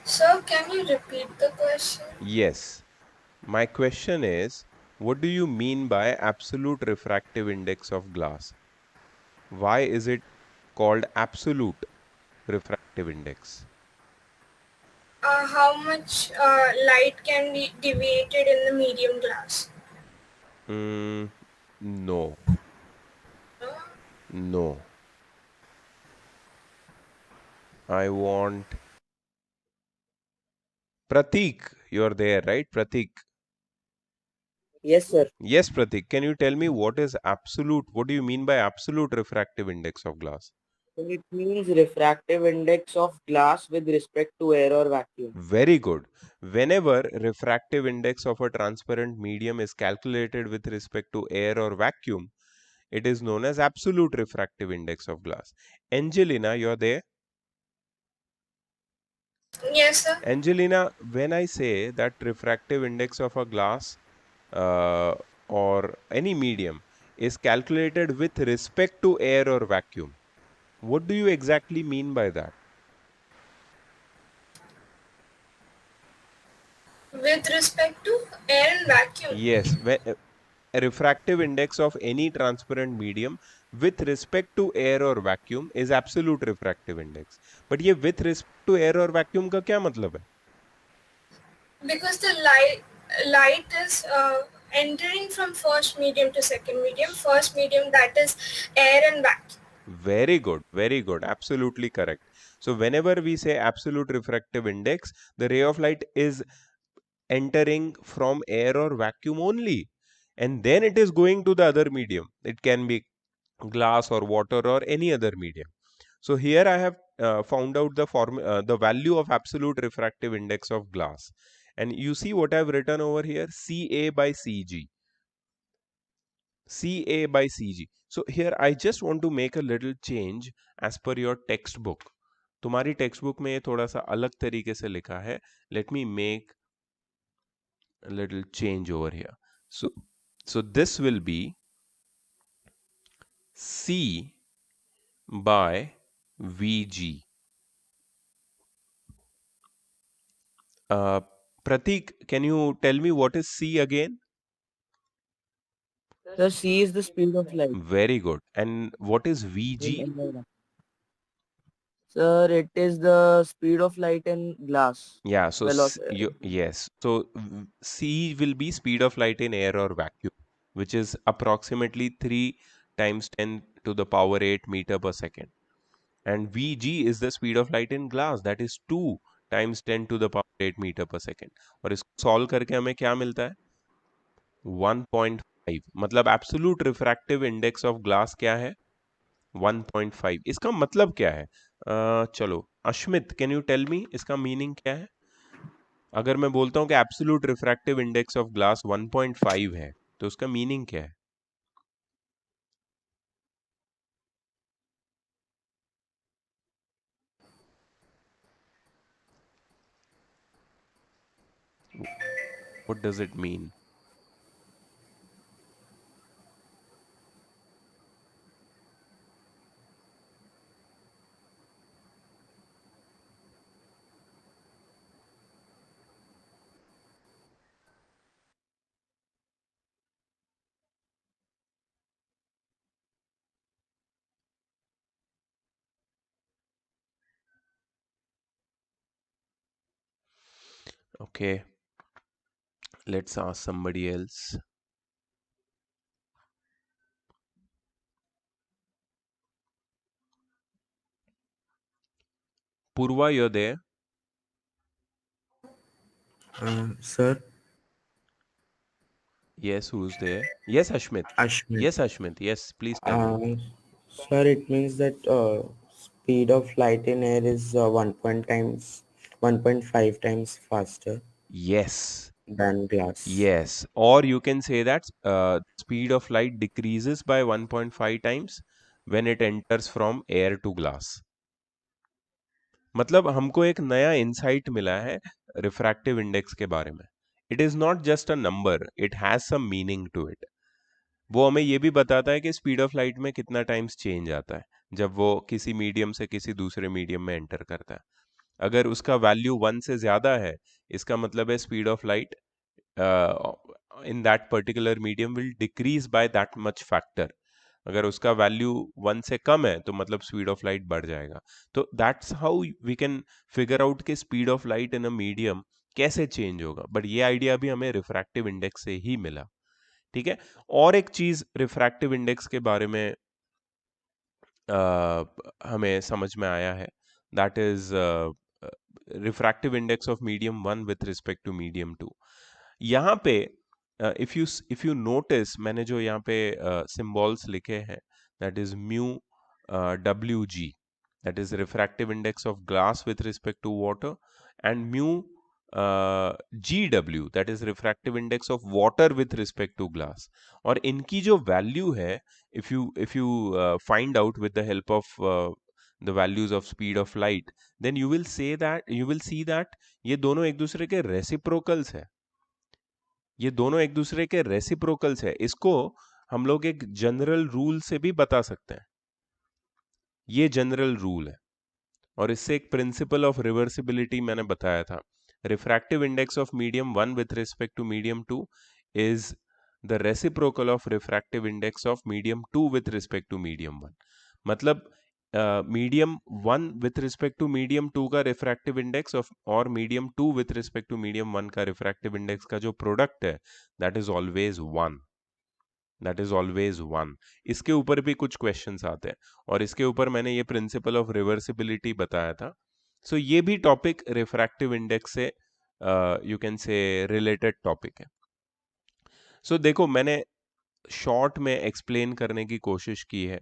Sir, can you repeat the question? Yes. My question is, what do you mean by absolute refractive index of glass? Why is it called absolute refractive index? How much light can be deviated in the medium glass? No. No. I want Pratik. You're there, right? Pratik. Yes, sir. Yes, Pratik. Can you tell me what do you mean by absolute refractive index of glass? So it means refractive index of glass with respect to air or vacuum. Very good. Whenever refractive index of a transparent medium is calculated with respect to air or vacuum, it is known as absolute refractive index of glass. Angelina, you're there? Yes, sir. Angelina, when I say that refractive index of a glass uh, or any medium is calculated with respect to air or vacuum, what do you exactly mean by that? With respect to air and vacuum. Yes, a refractive index of any transparent medium with respect to air or vacuum is absolute refractive index. But ये with respect to air और vacuum का क्या मतलब है? Because the light is entering from first medium to second medium. First medium, that is air and vacuum. Very good, absolutely correct. So whenever we say absolute refractive index, the ray of light is entering from air or vacuum only, and then it is going to the other medium. It can be glass or water or any other medium. So here I have found out the value of absolute refractive index of glass, and you see what I have written over here: Ca by Cg. Ca by Cg. So here I just want to make a little change as per your textbook. तुम्हारी text में ये थोड़ा सा अलग तरीके से लिखा है. Let me make a little change over here. So this will be C by Vg. Pratik, can you tell me what is C again? Sir, C is the speed of light. Very good. And what is in Vg? environment. Sir, it is the speed of light in glass. Yeah, so Velocity. yes. So C will be speed of light in air or vacuum, which is approximately 3 times 10 to the power 8 meter per second. And Vg is the speed of light in glass, that is 2 times 10 to the power 8 meter per second. और इसको solve करके हमें क्या मिलता है? 1.5. मतलब absolute refractive index of glass क्या है? 1.5. इसका मतलब क्या है? चलो Ashmit, can you tell me इसका मीनिंग क्या है? अगर मैं बोलता हूँ कि absolute refractive index of glass 1.5 है, तो उसका मीनिंग क्या है? What does it mean? Okay, let's ask somebody else. Purva, you're there? Sir, Yes, who's there? Yes, Ashmit. Ashmit. Yes, Ashmit. Yes, please tell me. Sir, it means that speed of light in air is 1.5 times faster Yes. than glass. Yes. Or you can say that speed of light decreases by 1.5 times when it enters from air to glass. मतलब हमको एक नया insight मिला है refractive index के बारे में. It is not just a number, it has some meaning to it. वो हमें ये भी बताता है कि स्पीड ऑफ लाइट में कितना टाइम्स चेंज आता है जब वो किसी मीडियम से किसी दूसरे मीडियम में एंटर करता है. अगर उसका वैल्यू 1 से ज्यादा है, इसका मतलब है speed of light in that particular medium will decrease by that much factor. अगर उसका वैल्यू 1 से कम है तो मतलब स्पीड ऑफ लाइट बढ़ जाएगा. तो that's how we can figure out कि speed of light in a medium कैसे चेंज होगा. बट ये आइडिया भी हमें रिफ्रैक्टिव इंडेक्स से ही मिला. ठीक है. और एक चीज रिफ्रैक्टिव इंडेक्स के बारे में हमें समझ में आया है, that is refractive index of medium 1 with respect to medium 2. यहाँ पे इफ यू नोटिस, मैंने जो यहाँ पे सिंबल्स लिखे हैं, that is mu W G. that is refractive index of glass with respect to water, and mu GW, that is refractive index of water with respect to glass. और इनकी जो value है, if you find out with the help of the values of speed of light, then you will see that ये दोनों एक दूसरे के reciprocals है, ये दोनों एक दूसरे के रेसिप्रोकल्स है। इसको हम लोग एक जनरल रूल से भी बता सकते हैं, ये जनरल रूल है। और इससे एक प्रिंसिपल ऑफ रिवर्सिबिलिटी मैंने बताया था, refractive index of medium 1 with respect to medium 2 is the reciprocal of refractive index of medium 2 with respect to medium 1। मतलब medium 1 with respect to medium 2 का रिफ्रैक्टिव इंडेक्स ऑफ और medium 2 with respect to medium 1 का refractive index का जो product है, that is always 1, that is always 1। इसके ऊपर भी कुछ क्वेश्चंस आते हैं, और इसके ऊपर मैंने ये प्रिंसिपल ऑफ रिवर्सिबिलिटी बताया था। सो ये भी टॉपिक रिफ्रैक्टिव इंडेक्स से you can say related topic है। सो देखो, मैंने शॉर्ट में एक्सप्लेन करने की कोशिश की है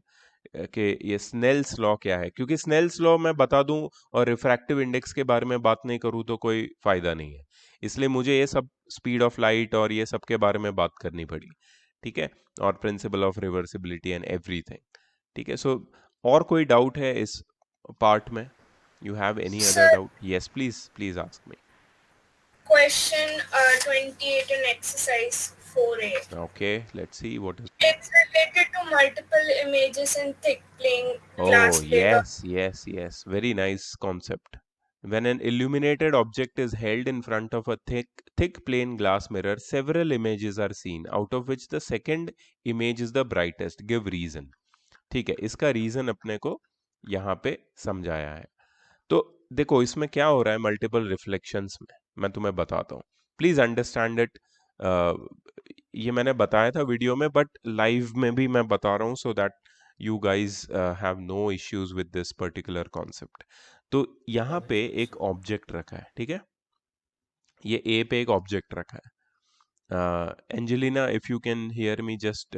कि ये स्नेल्स लॉ क्या है, क्योंकि स्नेल्स लॉ मैं बता दूं और रिफ्रैक्टिव इंडेक्स के बारे में बात नहीं करूं तो कोई फायदा नहीं है, इसलिए मुझे ये सब स्पीड ऑफ लाइट और ये सब के बारे में बात करनी पड़ी, ठीक है, और principle of reversibility and everything, ठीक है। सो और कोई डाउट है इस पार्ट में? You have any other Sir, doubt? Yes, please ask me. question 28 in exercise 4A. Okay, let's see what is. It's related to multiple images in thick plane glass Oh, plate. yes. Very nice concept. When an illuminated object is held in front of a thick plain glass mirror, several images are seen, out of which the second image is the brightest. Give reason. ठीक है, इसका reason अपने को यहाँ पे समझाया है। तो देखो, इसमें क्या हो रहा है मल्टीपल रिफ्लेक्शंस में, मैं तुम्हें बताता हूँ, प्लीज अंडरस्टैंड इट। ये मैंने बताया था वीडियो में, बट लाइव में भी मैं बता रहा हूँ, so that you guys have no issues with this particular concept. तो यहाँ पे एक ऑब्जेक्ट रखा है, ठीक है, ये ए पे एक ऑब्जेक्ट रखा है। Angelina, if you can hear me, just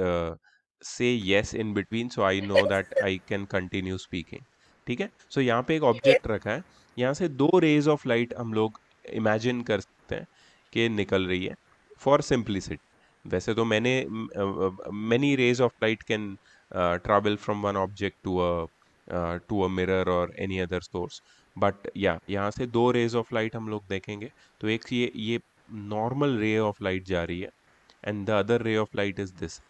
say yes in between, so I know that I can continue speaking, ठीक है। सो यहाँ पे एक ऑब्जेक्ट रखा है, यहाँ से दो रेज ऑफ लाइट हम लोग इमेजिन कर सकते हैं कि निकल रही है, फॉर सिंप्लिसिटी। वैसे तो many rays of light can travel from one object to a mirror or any other source, but यहाँ से दो रेज ऑफ लाइट हम लोग देखेंगे। तो एक ये नॉर्मल रे ऑफ लाइट जा रही है, एंड द अदर रे ऑफ लाइट इज दिस।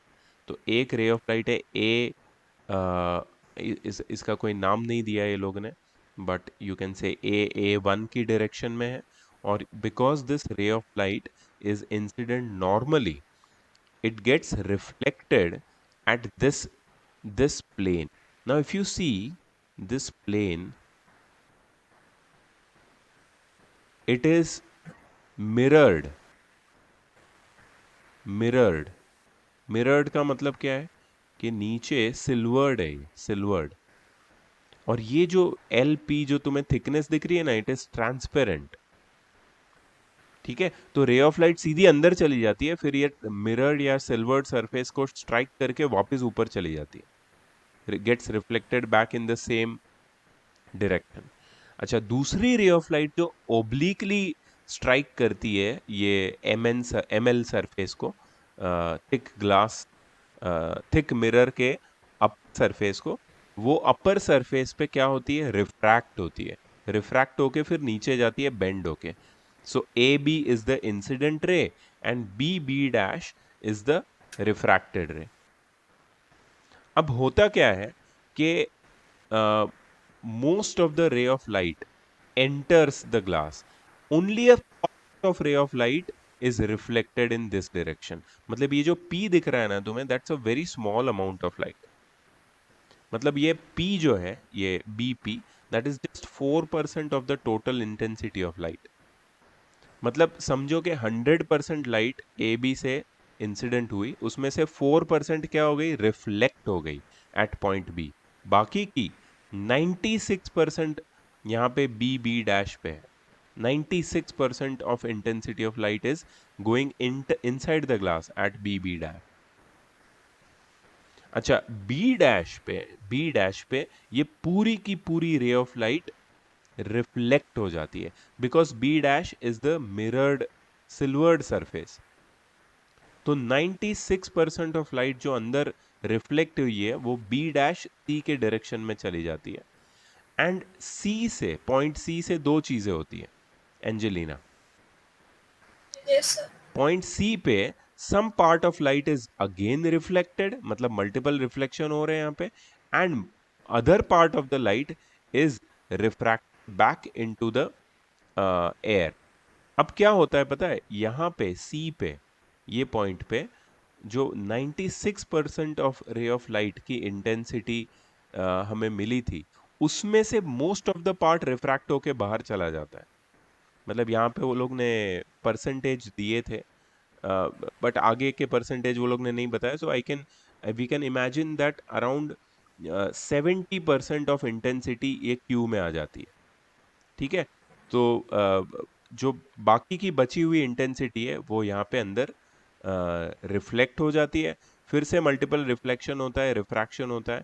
तो एक रे ऑफ लाइट है ए, इसका कोई नाम नहीं दिया ये लोग ने, but you can say A1 की डायरेक्शन में है, और बिकॉज दिस रे of light is incident normally, it gets reflected at this plane. Now if you see this plane, it is mirrored का मतलब क्या है कि नीचे सिल्वर्ड है, सिल्वर्ड, और ये जो LP जो तुम्हें थिकनेस दिख रही है ना, इट इज ट्रांसपेरेंट, ठीक है। तो रे ऑफ लाइट सीधी अंदर चली जाती है, फिर ये मिरर्ड या सिल्वर्ड सरफेस को स्ट्राइक करके वापस ऊपर चली जाती है, gets reflected back in the same direction. अच्छा, दूसरी रे ऑफ लाइट जो ओब्लिकली स्ट्राइक करती है ये ML सरफेस को, थिक मिरर के अपर सरफेस को, वो अपर सरफेस पे क्या होती है, रिफ्रैक्ट होती है, रिफ्रैक्ट होके फिर नीचे जाती है बेंड होके। So AB is the incident ray and BB dash is the refracted ray. अब होता क्या है कि most of the ray of light enters the glass, only a part of ray of light is reflected in this direction. मतलब ये जो P दिख रहा है ना तुम्हें, that's a very small amount of light. मतलब ये P जो है, ये BP, that is just 4% of the total intensity of light. मतलब समझो कि 100% लाइट ए बी से इंसिडेंट हुई, उसमें से 4% क्या हो गई, रिफ्लेक्ट हो गई एट पॉइंट बी, बाकी की 96% यहाँ पे बी डैश पे है। 96% of intensity of light is going inside the glass at B dash. अच्छा, बी डैश पे ये पूरी की पूरी रे ऑफ लाइट रिफ्लेक्ट हो जाती है, because B dash is the mirrored silvered surface. तो 96% ऑफ लाइट जो अंदर रिफ्लेक्ट हुई है वो बी डैश सी के डायरेक्शन में चली जाती है। एंड सी से, पॉइंट सी से दो चीजें होती है Angelina. Yes, sir. Point C पे some part of light is again reflected, मतलब मल्टीपल रिफ्लेक्शन हो रहे हैं यहाँ पे, and other part of the light is refract back into the air. अब क्या होता है पता है, यहाँ पे सी पे, ये पॉइंट पे जो 96% ऑफ रे ऑफ लाइट की इंटेंसिटी हमें मिली थी, उसमें से most of the part refract होके बाहर चला जाता है। मतलब यहाँ पे वो लोग ने परसेंटेज दिए थे, बट आगे के परसेंटेज वो लोग ने नहीं बताया। So I can we can imagine that around 70% of intensity ये क्यू में आ जाती है। ठीक है, तो जो बाकी की बची हुई इंटेंसिटी है वो यहाँ पे अंदर रिफ्लेक्ट हो जाती है, फिर से मल्टीपल रिफ्लेक्शन होता है, रिफ्रैक्शन होता है,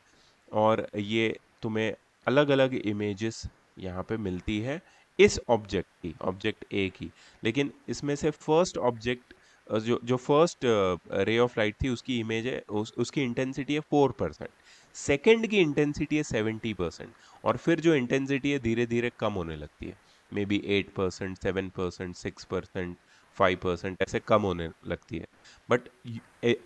और ये तुम्हें अलग अलग इमेजेस यहाँ पे मिलती है इस ऑब्जेक्ट की, ऑब्जेक्ट ए की। लेकिन इसमें से फर्स्ट ऑब्जेक्ट जो जो फर्स्ट रे ऑफ लाइट थी उसकी इमेज है, उसकी इंटेंसिटी है 4%, सेकेंड की इंटेंसिटी है 70%, और फिर जो इंटेंसिटी है धीरे धीरे कम होने लगती है, मे बी 8%, 7%, 6%, 5%, ऐसे कम होने लगती है। But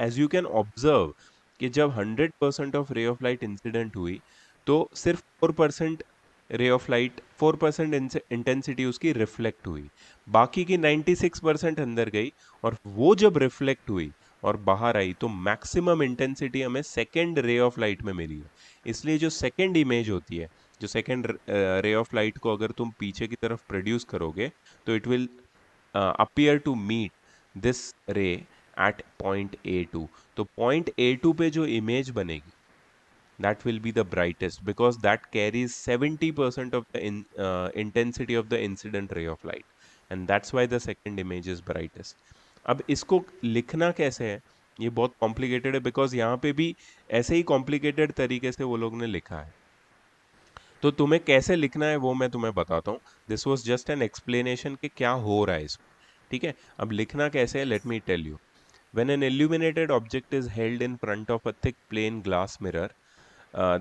as you can observe कि जब 100% ऑफ रे ऑफ लाइट इंसिडेंट हुई तो सिर्फ 4% रे ऑफ लाइट, 4% इंटेंसिटी उसकी रिफ्लेक्ट हुई, बाकी की 96% अंदर गई, और वो जब रिफ्लेक्ट हुई और बाहर आई तो मैक्सिमम इंटेंसिटी हमें सेकेंड रे ऑफ लाइट में मिली है। इसलिए जो सेकेंड इमेज होती है, जो सेकेंड रे ऑफ लाइट को अगर तुम पीछे की तरफ प्रोड्यूस करोगे तो it will appear to meet this ray at point A2। तो point A2 पे जो इमेज बनेगी that will be the brightest because that carries 70% of the intensity of the incident ray of light, and that's why the second image is brightest। अब इसको लिखना कैसे है, ये बहुत कॉम्प्लिकेटेड है, बिकॉज यहाँ पे भी ऐसे ही कॉम्प्लिकेटेड तरीके से वो लोग ने लिखा है। तो तुम्हें कैसे लिखना है वो मैं तुम्हें बताता हूँ। This was just an explanation कि क्या हो रहा है इसमें। ठीक है, अब लिखना कैसे है, let me tell you. When an illuminated object is held in front of a thick plain glass mirror,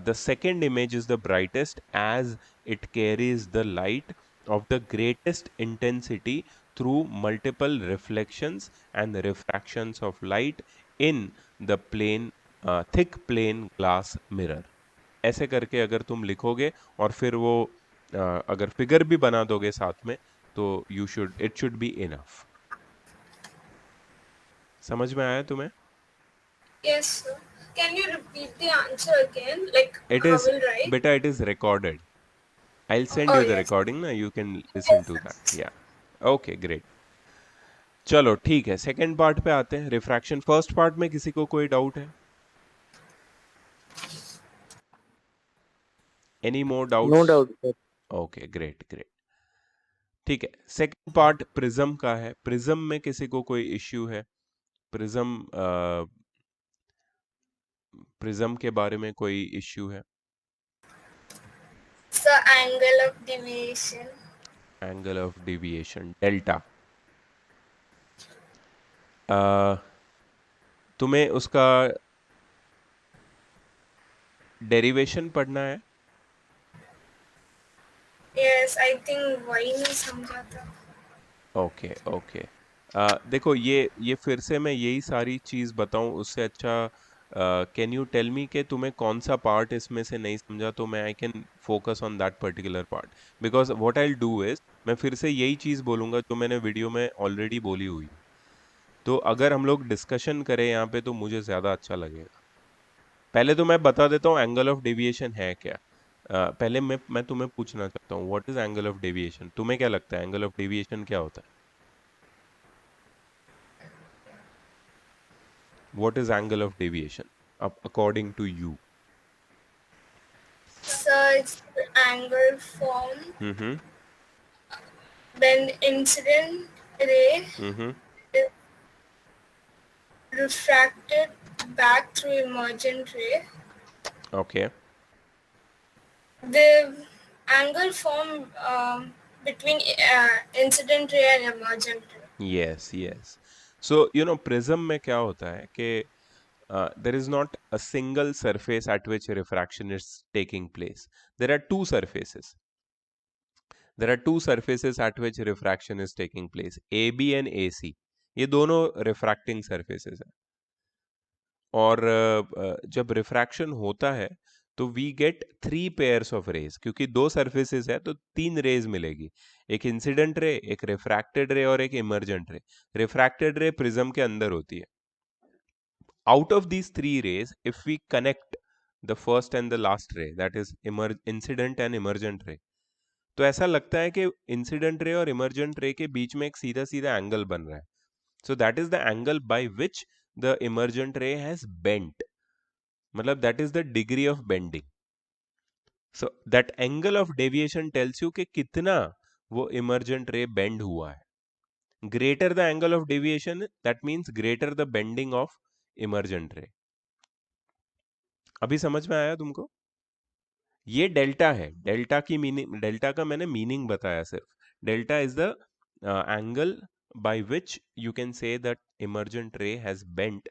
the second image is the brightest as it carries the light of the greatest intensity through multiple reflections and refractions of light in the thick plain glass mirror। ऐसे करके अगर तुम लिखोगे और फिर वो अगर figure भी बना दोगे साथ में तो इट शुड बी इनफ। समझ में आया तुम्हें? Yes, sir. Can you repeat the answer again? Like It how is, will write? beta, it is recorded. I'll send Oh you the yes. recording ना, you can listen Yes, to that। sir. Yeah, okay, great। चलो ठीक है, second part पे आते हैं, refraction. First part में किसी को कोई डाउट है? Any more No doubts? doubt, sir. Okay, great great. ठीक है, सेकंड पार्ट प्रिज्म का है। प्रिज्म में किसी को कोई इश्यू है? प्रिज्म प्रिज्म के बारे में कोई इश्यू है? The angle of deviation. Angle of deviation delta. तुम्हें उसका डेरिवेशन पढ़ना है? Yes, I think वही नहीं समझा था। Okay okay. देखो, ये फिर से मैं यही सारी चीज़ बताऊं उससे अच्छा कैन यू टेल मी कि तुम्हें कौन सा पार्ट इसमें से नहीं समझा, तो मैं I can focus on that particular part. Because what I do is, मैं फिर से यही चीज़ बोलूंगा जो मैंने वीडियो में ऑलरेडी बोली हुई है। तो अगर हम लोग डिस्कशन करें यहाँ पे तो मुझे ज़्यादा अच्छा लगेगा। पहले तो मैं बता देता हूँ एंगल ऑफ डेविएशन है क्या। पहले मैं तुम्हें पूछना चाहता हूँ, what is angle of deviation? तुम्हें क्या लगता है एंगल ऑफ डेविएशन क्या होता है? What is angle of deviation according to you? So it's the angle formed Mm-hmm. when incident ray Mm-hmm. is refracted back through emergent ray, Okay. the angle formed between incident ray and emergent ray. Yes, yes. So, prism में क्या होता है कि there is not a single surface at which refraction is taking place. There are two surfaces. There are two surfaces at which refraction is taking place. AB and AC. ये दोनों refracting surfaces हैं. और जब refraction होता है तो we get 3 pairs of rays, क्योंकि दो सरफेसेस है तो 3 रेज मिलेगी, एक इंसिडेंट रे, एक रिफ्रैक्टेड रे और एक इमर्जेंट रे. रिफ्रैक्टेड रे प्रिज्म के अंदर होती है. Out of these 3 rays, if we connect the first and the last ray, that is incident and emergent ray, तो ऐसा लगता है कि इंसिडेंट रे और इमर्जेंट रे के बीच में एक सीधा सीधा एंगल बन रहा है. So that is the angle by which the emergent ray has bent. मतलब that is the degree of bending. So that angle of deviation tells you कि कितना वो emergent ray bend हुआ है. Greater the angle of deviation, that means greater the bending of emergent ray. अभी समझ में आया तुमको? ये डेल्टा है. डेल्टा की मीनिंग, डेल्टा का मैंने मीनिंग बताया सिर्फ. Delta is the angle by which you can say that emergent ray has bent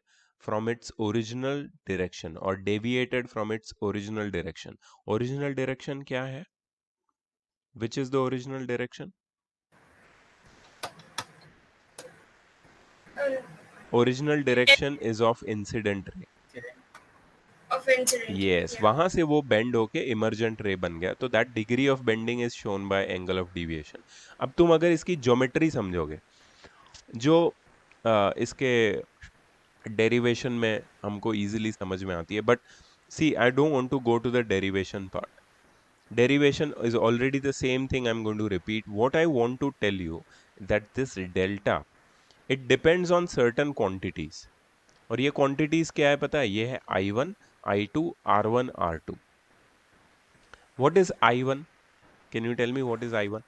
from its original direction or deviated from its original direction. Original direction क्या है? Which is the original direction? Original direction is of incident ray. Of incident. Yes, Yeah. वहां से वो bend होके emergent रे बन गया, तो that degree of bending is shown by angle of deviation. अब तुम अगर इसकी ज्योमेट्री समझोगे, जो इसके डेरिवेशन में हमको इजीली समझ में आती है, but see I don't want to go to the derivation part. Derivation is already the same thing. I'm going to repeat. What I want to tell you that this delta, it depends on certain quantities. और ये quantities क्या है पता है? ये है I1, I2, R1, R2. What is I1? Can you tell me what is I1?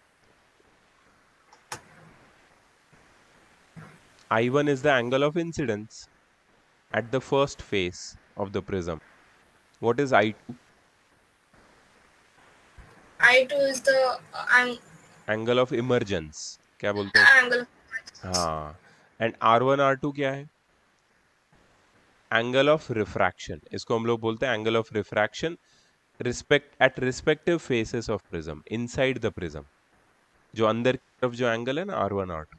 I1 is the angle of incidence at the first face of the prism. What is I2? I2 is the Angle of emergence. क्या बोलते हैं? angle. हाँ. And R1, R2 क्या है? Angle of refraction. इसको हम लोग बोलते हैं angle of refraction at respective faces of prism, inside the prism. जो अंदर की तरफ जो एंगल है ना, R1, R2,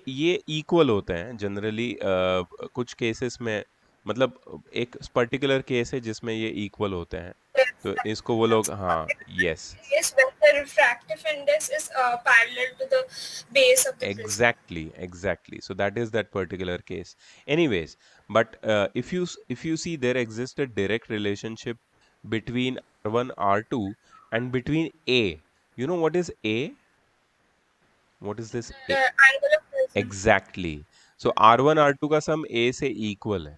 ये इक्वल होते हैं जनरली. कुछ केसेस में, मतलब एक पर्टिकुलर केस है जिसमें ये इक्वल होते हैं, तो इसको वो लोग, हाँ, yes, Yes, when the refractive index is parallel to the base of the prism. exactly. So that is that particular case. Anyways, but if you see, there exists a direct relationship between R1, R2 and between A. You know what is A? What is this The A? angle of prism. Exactly. So R1, R2 का sum A से equal है.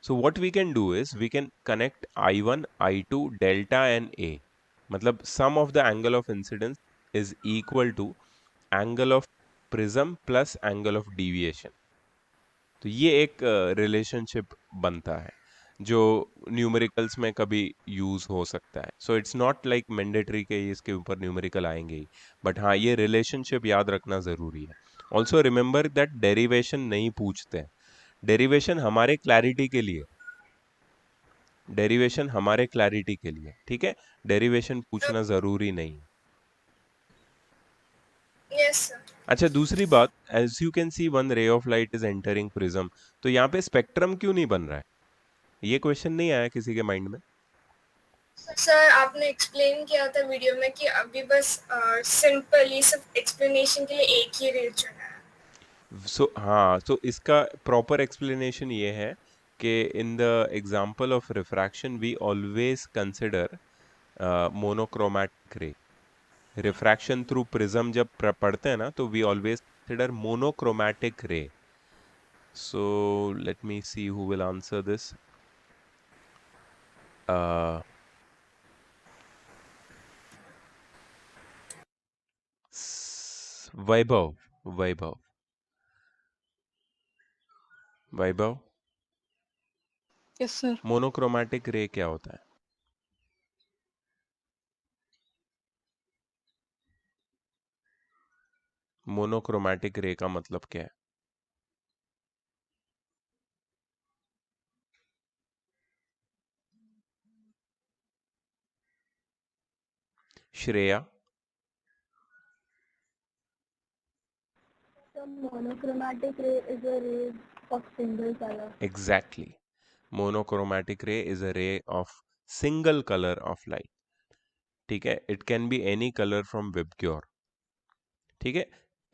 So what we can do is we can connect I1, I2, delta and A. मतलब sum of the angle of incidence is equal to angle of prism plus angle of deviation. तो ये एक relationship बनता है जो numericals में कभी use हो सकता है. So it's not like mandatory के इसके ऊपर न्यूमेरिकल आएंगे ही, बट हाँ, ये रिलेशनशिप याद रखना ज़रूरी है. ऑल्सो रिमेंबर दैट डेरिवेशन नहीं पूछते हैं. डेरिवेशन हमारे क्लैरिटी के लिए, डेरिवेशन हमारे क्लैरिटी के लिए, ठीक है. डेरिवेशन पूछना ज़रूरी नहीं. Yes, sir. अच्छा, दूसरी बात, as you can see one ray of light is entering prism, तो यहाँ पे स्पेक्ट्रम क्यों नहीं बन रहा है? ये क्वेश्चन नहीं आया किसी के माइंड में? सर आपने एक्सप्लेन किया था वीडियो में कि अभी बस सिंपली सिर्फ एक्सप्लेनेशन के लिए एक ही रे चुना है. सो हाँ, तो इसका प्रॉपर एक्सप्लेनेशन ये है कि in the example of refraction we always consider monochromatic ray. Refraction through prism जब पढ़ते हैं ना, तो वी ऑलवेज कंसिडर मोनोक्रोमैटिक रे. So let me see who will answer this. Vaibhav. Vaibhav. Yes sir. Monochromatic रे क्या होता है? मोनोक्रोमैटिक रे का मतलब क्या है? Shreya? The monochromatic ray is a ray of single color. Exactly. Monochromatic ray is a ray of single color of light. ठीक है, it can be any color from Vibgyor. ठीक है,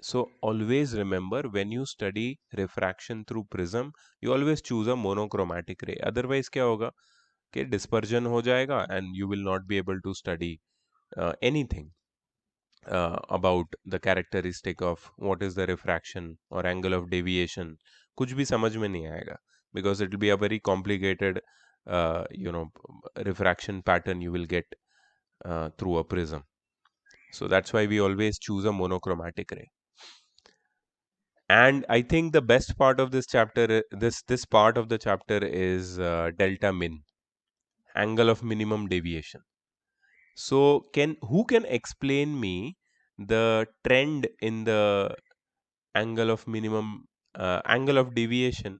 so always remember when you study refraction through prism, you always choose a monochromatic ray. Otherwise क्या होगा कि dispersion हो जाएगा and you will not be able to study anything about the characteristic of what is the refraction or angle of deviation. कुछ भी समझ में नहीं आएगा because it will be a very complicated refraction pattern you will get through a prism. So that's why we always choose a monochromatic ray. And I think the best part of this chapter, this part of the chapter is delta min, angle of minimum deviation. So who can explain me the trend in the angle of minimum angle of deviation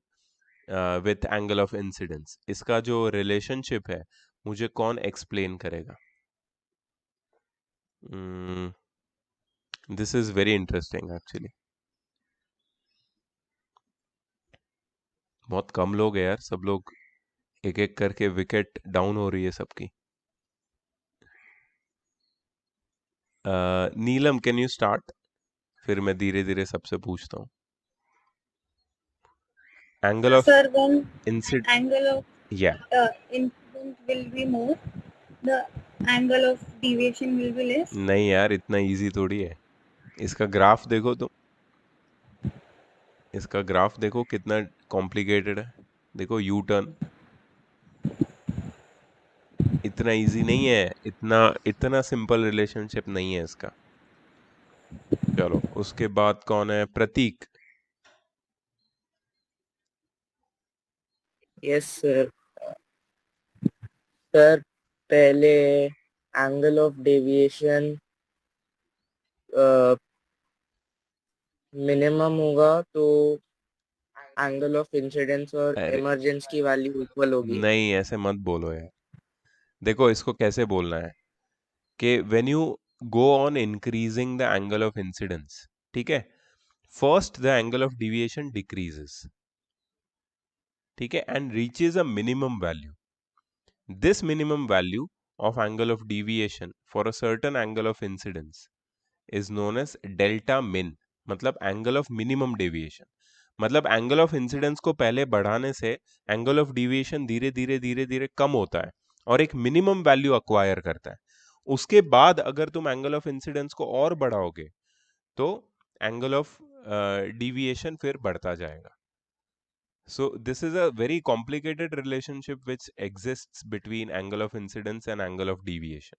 with angle of incidence? इसका जो relationship है मुझे कौन explain करेगा? This is very interesting actually. बहुत कम लोग हैं यार, सब लोग एक एक करके विकेट डाउन हो रही है सबकी. नीलम, कैन यू स्टार्ट? फिर मैं धीरे धीरे सबसे पूछता हूँ. Angle of Sir, when इंसिड angle of या incidence will be more, the angle of deviation will be less. नहीं यार, इतना इजी थोड़ी है. इसका ग्राफ देखो तुम, इसका ग्राफ देखो कितना कॉम्प्लिकेटेड है. देखो यू टर्न, इतना इजी नहीं है, इतना इतना सिंपल रिलेशनशिप नहीं है इसका. चलो उसके बाद कौन है? प्रतीक. Yes, sir. सर पहले एंगल ऑफ डेविएशन मिनिमम होगा तो एंगल ऑफ इंसिडेंस और अरे इमरजेंस की वैल्यू इक्वल होगी. नहीं, ऐसे मत बोलो यार. देखो इसको कैसे बोलना है कि when you go on increasing the angle of incidence, ठीक है, first the angle of deviation decreases, ठीक है, and reaches a minimum value. This minimum value of angle of deviation for a certain angle of incidence is known as delta min. मतलब angle of minimum deviation. मतलब angle of incidence को पहले बढ़ाने से angle of deviation धीरे धीरे धीरे धीरे कम होता है और एक मिनिमम वैल्यू अक्वायर करता है. उसके बाद अगर तुम एंगल ऑफ इंसिडेंस को और बढ़ाओगे तो एंगल ऑफ डिविएशन फिर बढ़ता जाएगा. So this is a very complicated relationship which exists between angle of incidence and angle of deviation.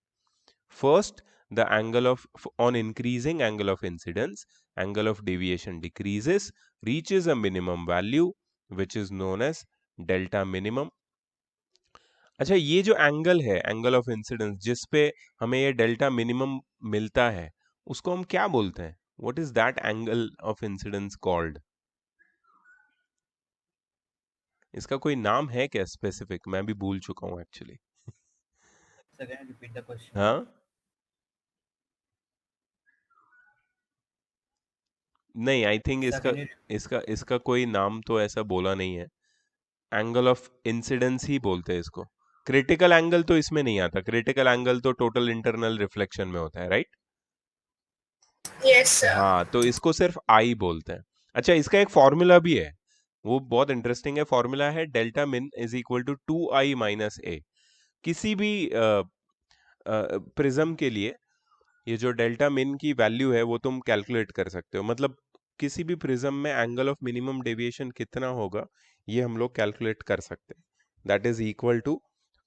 First, the angle of on increasing angle of incidence, angle of deviation decreases, reaches a minimum value which is known as delta minimum. अच्छा, ये जो angle है, angle of incidence, जिस पे हमें ये delta minimum मिलता है, उसको हम क्या बोलते हैं? What is that angle of incidence called? इसका कोई नाम है क्या स्पेसिफिक? मैं भी भूल चुका हूँ एक्चुअली. हाँ, नहीं, आई थिंक इसका कोई नाम तो ऐसा बोला नहीं है. एंगल ऑफ इंसिडेंस ही बोलते हैं इसको. क्रिटिकल एंगल तो इसमें नहीं आता. क्रिटिकल एंगल तो टोटल इंटरनल रिफ्लेक्शन में होता है, राइट? Yes, sir. हाँ, तो इसको सिर्फ आई बोलते हैं. अच्छा, इसका एक फॉर्मूला भी है, वो बहुत इंटरेस्टिंग है. फॉर्मूला है delta min is equal to 2i minus A. किसी भी प्रिज्म के लिए ये जो डेल्टा मिन की वैल्यू है वो तुम कैलकुलेट कर सकते हो. मतलब किसी भी प्रिज्म में एंगल ऑफ मिनिमम डेविएशन कितना होगा ये हम लोग कैलकुलेट कर सकते हैं. That is equal to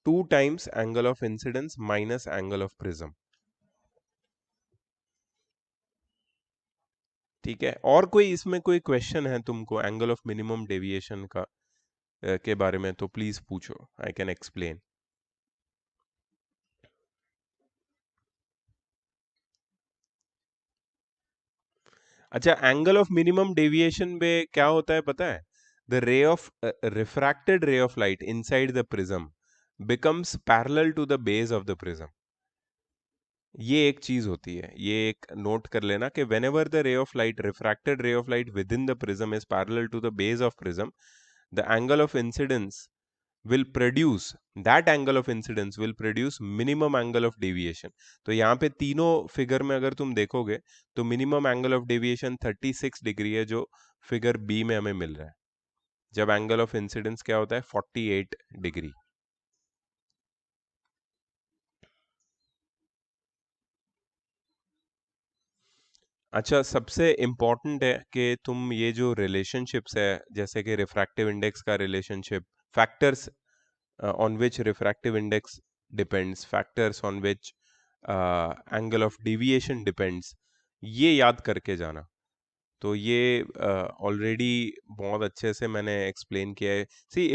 2 times angle of incidence minus angle of prism. ठीक है, और कोई इसमें कोई क्वेश्चन है तुमको एंगल ऑफ मिनिमम डेविएशन का? के बारे में, तो प्लीज पूछो, आई कैन एक्सप्लेन। अच्छा, एंगल ऑफ मिनिमम डेविएशन में क्या होता है पता है? The ray of refracted ray of light inside the prism becomes parallel to the base of the prism. ये एक चीज होती है, ये एक नोट कर लेना कि whenever the ray of light, refracted ray of light within the prism is parallel to the base of prism, the angle of incidence will produce, that angle of incidence will produce minimum angle of deviation। तो यहाँ पे तीनों figure में अगर तुम देखोगे तो minimum angle of deviation 36 degree है, जो फिगर बी में हमें मिल रहा है, जब एंगल ऑफ इंसिडेंस क्या होता है 48 डिग्री। अच्छा, सबसे इम्पॉर्टेंट है कि तुम ये जो रिलेशनशिप्स है, जैसे कि रिफ्रैक्टिव इंडेक्स का relationship, factors on which refractive index depends, factors on which angle of deviation depends, ये याद करके जाना। तो ये ऑलरेडी बहुत अच्छे से मैंने एक्सप्लेन किया है। See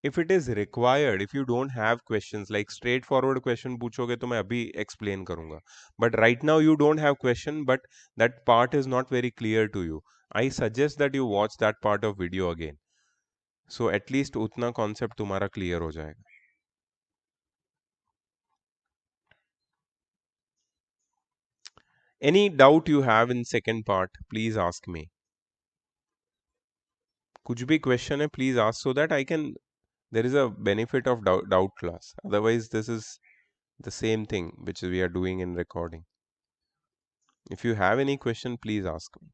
if it is required, if you don't have questions, like straight forward question पूछोगे तो मैं अभी एक्सप्लेन करूंगा, but right now you don't have question, but that part is not very clear to you, I suggest that you watch that part of video again, so at least उतना concept तुम्हारा clear हो जाएगा। Any doubt you have in second part, please ask me. कुछ भी question है please ask, so that I can, there is a benefit of doubt class, otherwise this is the same thing which we are doing in recording. If you have any question, please ask me.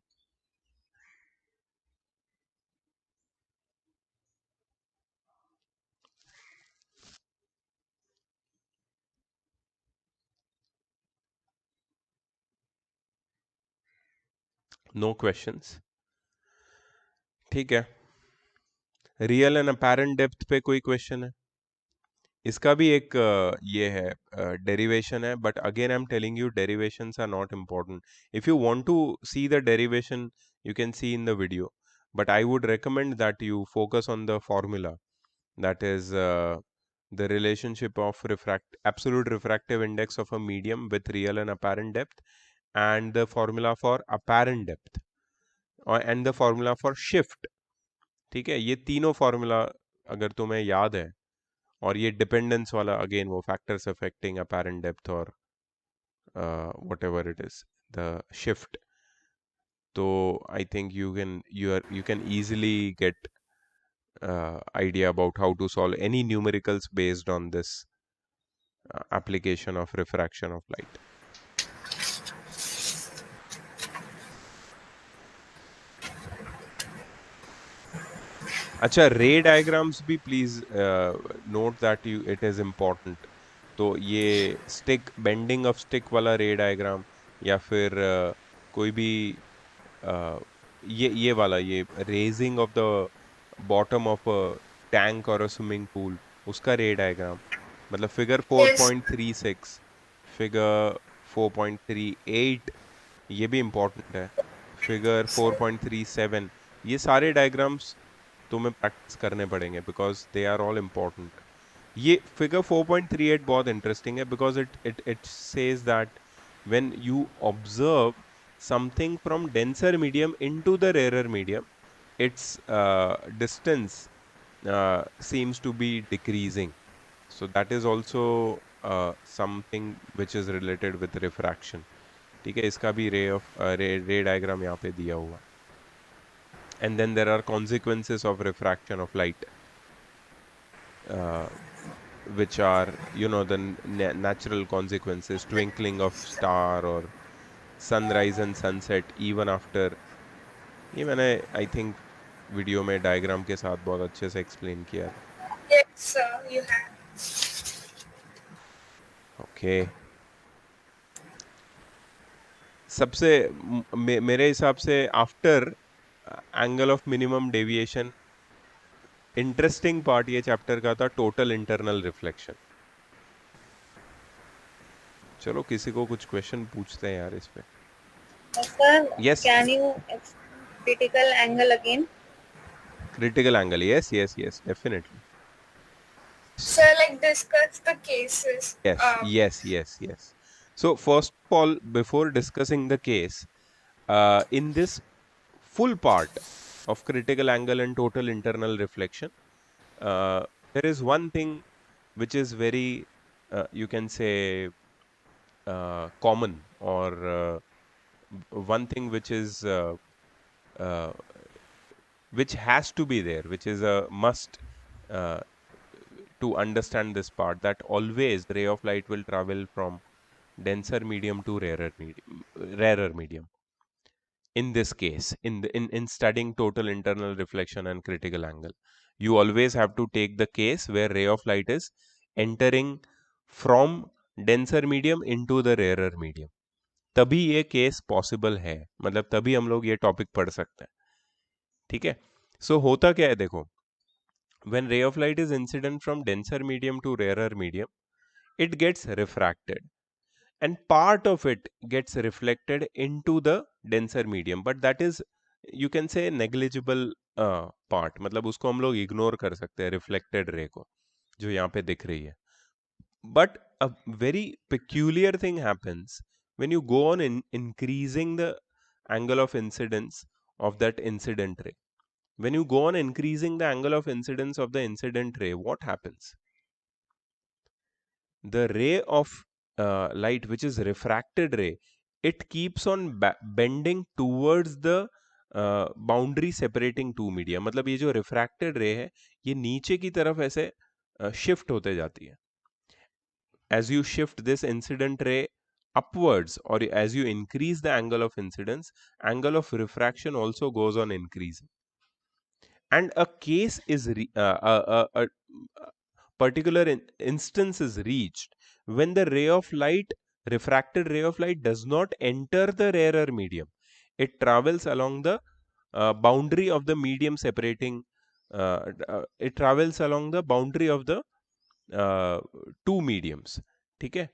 No questions? ठीक है। Real and apparent depth पे कोई question है? इसका भी एक ये है डेरिवेशन है, but again I am telling you derivations are not important. If you want to see the derivation you can see in the video, but I would recommend that you focus on the formula, that is the relationship of absolute refractive index of a medium with real and apparent depth, and the formula for apparent depth, and the formula for shift। ठीक है, ये तीनों formula अगर तुम्हें याद है, और ये डिपेंडेंस वाला अगेन वो फैक्टर्स अफेक्टिंग अपेरेंट डेप्थ और whatever it is, the shift, तो I think you can easily get idea about how to solve any numericals based on this application of refraction of light. अच्छा, रे diagrams भी please note that you, it is important. तो ये stick bending of stick वाला रे diagram, या फिर कोई भी ये वाला, ये raising of the bottom of a tank और अ स्विमिंग पूल, उसका रे डायग्राम, मतलब फिगर Yes. 4.36, फिगर 4.38, ये भी इम्पोर्टेंट है, फिगर 4.37, ये सारे डायग्राम्स तुम्हें प्रैक्टिस करने पड़ेंगे because they are all important. ये फिगर 4.38 बहुत इंटरेस्टिंग है because it says that when you observe something from denser medium into the rarer medium, its distance seems to be decreasing, so that is also something which is related with refraction। ठीक है, इसका भी रे diagram यहाँ पे दिया हुआ। And then there are consequences of refraction of light, which are, you know, the natural consequences, twinkling of star or sunrise and sunset even after। ये मैंने आई थिंक वीडियो में डायग्राम के साथ बहुत अच्छे से एक्सप्लेन किया है। Yes, you have. ओके, सबसे मेरे हिसाब से after angle of minimum deviation, interesting part ये चैप्टर का था टोटल इंटरनल रिफ्लेक्शन। चलो किसी को कुछ क्वेश्चन पूछते हैं यार इस पे। Sir, Yes. can you explain critical angle again? Critical angle, yes, yes, yes, definitely. So like discuss the cases. Yes, yes, yes, yes. So first of all, before discussing the case, in this full part of critical angle and total internal reflection, there is one thing which is very, you can say, common, or one thing which is uh, which has to be there, which is a must uh, to understand this part, that always ray of light will travel from denser medium to rarer medium. In this case, in studying total internal reflection and critical angle, you always have to take the case where ray of light is entering from denser medium into the rarer medium. तभी ये case possible है, मतलब तभी हम लोग ये topic पढ़ सकते हैं. ठीक है. सो होता क्या है देखो, when ray of light is incident from denser medium to rarer medium, it gets refracted and part of it gets reflected into the denser medium, but that is, you can say, negligible part. मतलब उसको हम लोग ignore कर सकते हैं reflected ray को, जो यहाँ पे दिख रही है. But a very peculiar thing happens when you go on increasing the angle of incidence of that incident ray. When you go on increasing the angle of incidence of the incident ray, what happens? The ray of light, which is refracted ray, it keeps on bending towards the boundary separating two media. मतलब ये जो refracted ray है, ये नीचे की तरफ ऐसे shift होते जाती है. As you shift this incident ray upwards, or as you increase the angle of incidence, angle of refraction also goes on increasing. And a case is a particular instance is reached when the ray of light, refracted ray of light, does not enter the rarer medium. It travels along the boundary of the medium separating, it travels along the boundary of the two mediums. ठीक है.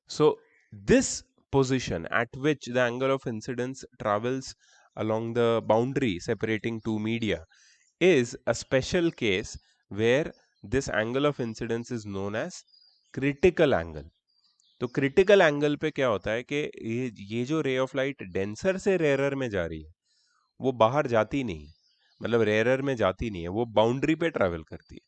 So this position at which the angle of incidence travels along the boundary separating two media is a special case where this angle of incidence is known as critical angle. तो critical angle पे क्या होता है कि ये जो रे of light denser से रेरर में जा रही है, वो बाहर जाती नहीं, मतलब रेरर में जाती नहीं है, वो बाउंड्री पे ट्रैवल करती है.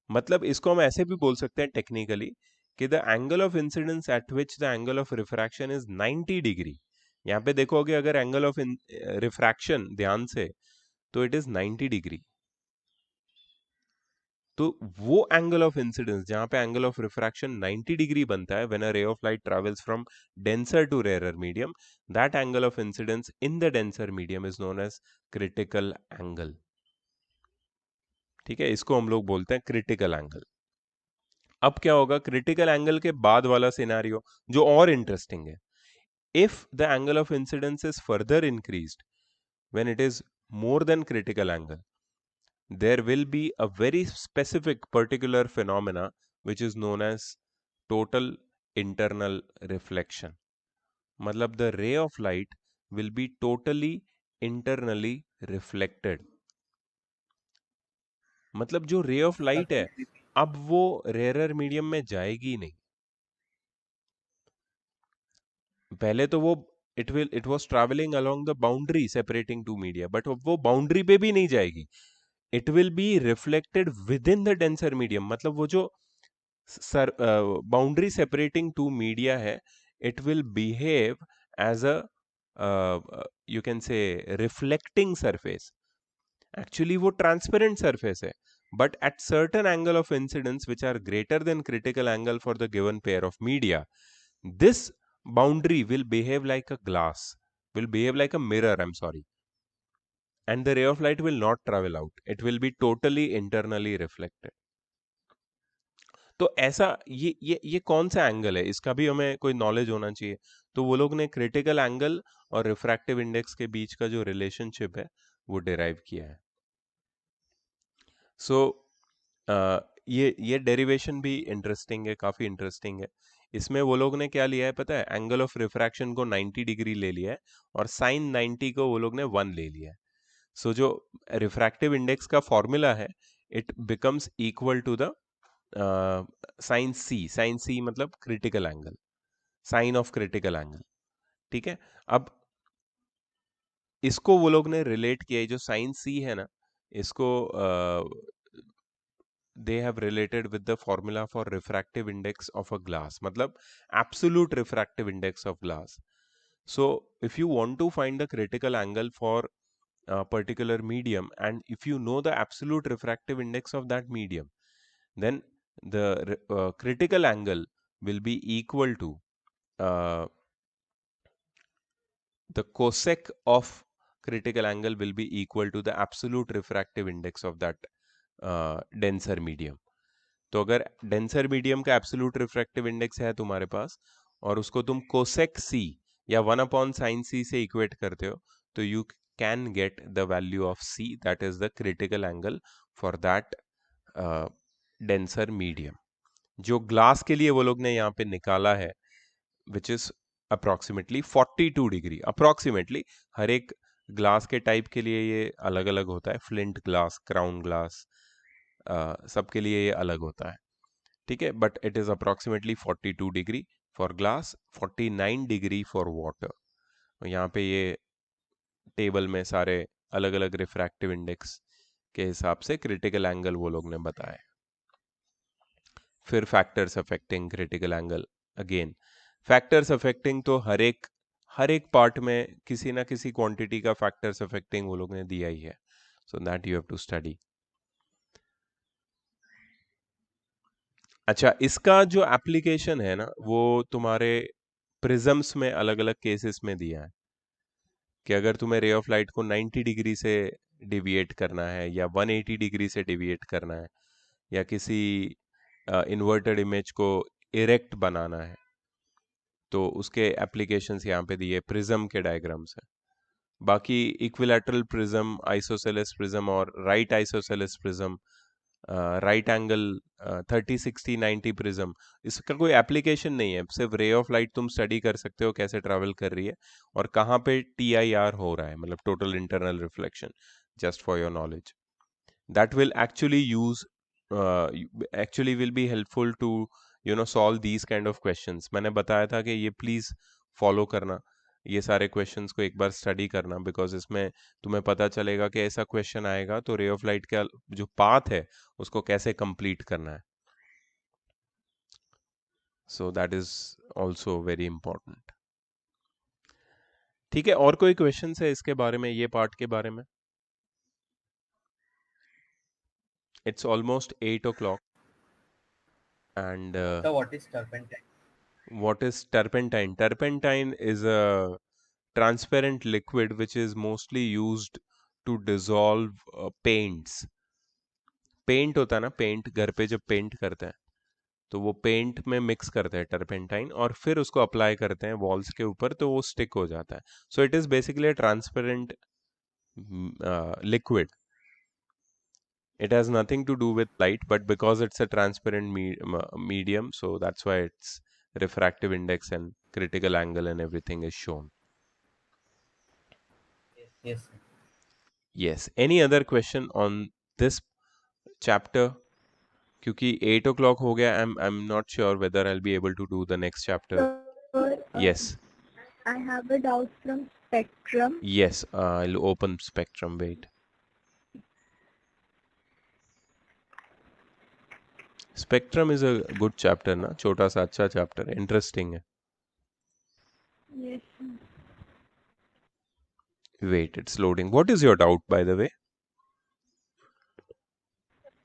मतलब इसको हम ऐसे भी बोल सकते हैं टेक्निकली कि the angle of incidence at which the angle of refraction is 90 degree. यहाँ पे देखोगे अगर एंगल ऑफ रिफ्रैक्शन ध्यान से, तो इट इज 90 डिग्री. तो वो एंगल ऑफ इंसिडेंस जहां पे एंगल ऑफ रिफ्रैक्शन 90 डिग्री बनता है when a ray of light travels from denser to rare medium, that angle of incidence in the denser medium is known as critical angle. ठीक है, इसको हम लोग बोलते हैं क्रिटिकल एंगल. अब क्या होगा क्रिटिकल एंगल के बाद वाला सिनेरियो, जो और इंटरेस्टिंग है. If the angle of incidence is further increased when it is more than critical angle, there will be a very specific particular phenomena which is known as total internal reflection. मतलब the ray of light will be totally internally reflected. मतलब जो ray of light है, अब वो rarer medium में जाएगी नहीं. पहले तो वो it was traveling along the boundary separating two media, but वो boundary पे भी नहीं जाएगी. It will be reflected within the denser medium. मतलब वो जो boundary separating two media है, it will behave as a you can say reflecting surface. Actually वो transparent surface है, but at certain angle of incidence which are greater than critical angle for the given pair of media, this boundary will behave like a glass, will behave like a mirror, I'm sorry, and the ray of light will not travel out. It will be totally internally reflected. तो ऐसा ये कौन सा angle है, इसका भी हमें कोई नॉलेज होना चाहिए. तो वो लोग ने क्रिटिकल एंगल और रिफ्रैक्टिव इंडेक्स के बीच का जो रिलेशनशिप है वो डिराइव किया है. सो ये डेरिवेशन भी इंटरेस्टिंग है, काफ़ी इंटरेस्टिंग है. इसमें वो लोग ने क्या लिया है पता है, एंगल ऑफ रिफ्रैक्शन को 90 डिग्री ले लिया है और साइन 90 को वो लोग ने 1 ले लिया है. सो जो रिफ्रैक्टिव इंडेक्स का फॉर्मूला है, it becomes equal to the sine C. Sine C मतलब critical angle, sine of critical angle. ठीक है. अब इसको वो लोग ने रिलेट किया है, जो साइन सी है ना, इसको they have related with the formula for refractive index of a glass, matlab absolute refractive index of glass. So if you want to find the critical angle for a particular medium, and if you know the absolute refractive index of that medium, then the critical angle will be equal to uh, the cosec of critical angle will be equal to the absolute refractive index of that denser medium. तो अगर denser medium का absolute refractive index है तुम्हारे पास, और उसको तुम cosec सी या 1/sin c से इक्वेट करते हो, तो you can get the value of c, that is the critical angle for that denser medium. जो ग्लास के लिए वो लोग ने यहाँ पे निकाला है, which is approximately 42 degree. Approximately हर एक ग्लास के टाइप के लिए ये अलग अलग होता है. फ्लिंट ग्लास, क्राउन ग्लास, सबके लिए ये अलग होता है. ठीक है. But it is approximately 42 degree for glass, 49 degree for water. यहाँ पे ये टेबल में सारे अलग अलग रिफ्रैक्टिव इंडेक्स के हिसाब से क्रिटिकल एंगल वो लोग ने बताए. फिर factors affecting critical angle. Again factors affecting तो हर एक पार्ट में किसी ना किसी क्वांटिटी का फैक्टर्स अफेक्टिंग वो लोग ने दिया ही है. So that you have to study. अच्छा, इसका जो एप्लीकेशन है ना, वो तुम्हारे प्रिज्म्स में अलग अलग केसेस में दिया है कि अगर तुम्हें रे ऑफ लाइट को 90 डिग्री से डिविएट करना है, या 180 डिग्री से डिविएट करना है, या किसी इन्वर्टेड इमेज को इरेक्ट बनाना है, तो उसके एप्लीकेशंस यहाँ पे दिए प्रिज्म के डायग्राम्स है. बाकी इक्विलैटरल प्रिज्म, आइसोसेलेस प्रिज्म और right isosceles prism, right angle 30 60 90 prism, इसका कोई एप्लीकेशन नहीं है. सिर्फ रे ऑफ लाइट तुम स्टडी कर सकते हो कैसे ट्रैवल कर रही है और कहाँ पे TIR हो रहा है, मतलब total internal reflection, just for your knowledge. That will actually will be helpful to solve these kind of questions. मैंने बताया था कि ये प्लीज फॉलो करना, ये सारे क्वेश्चंस को एक बार स्टडी करना, बिकॉज इसमें तुम्हें पता चलेगा कि ऐसा क्वेश्चन आएगा तो रे ऑफ लाइट का जो पाथ है उसको कैसे कंप्लीट करना है. So that is also very important. ठीक है. और कोई क्वेश्चन है इसके बारे में, ये पार्ट के बारे में? It's almost 8 o'clock. And So what is turpentine? what is turpentine? Turpentine is a transparent liquid which is mostly used to dissolve paints. Paint होता है ना, पेंट घर पे जब पेंट करते हैं तो वो पेंट में मिक्स करते हैं टर्पेंटाइन, और फिर उसको अप्लाई करते हैं वॉल्स के ऊपर, तो वो स्टिक हो जाता है. So it is basically a transparent liquid. It has nothing to do with light, but because it's a transparent medium, so that's why its refractive index and critical angle and everything is shown. Yes, sir. Yes. Any other question on this chapter? क्योंकि 8 o'clock हो गया, I'm not sure whether I'll be able to do the next chapter. Sir, Yes. I have a doubt from spectrum. Yes. I'll open spectrum. Wait. Spectrum is a good chapter ना, छोटा सा अच्छा chapter, interesting है. Yes, sir. Wait, it's loading. What is your doubt, by the way?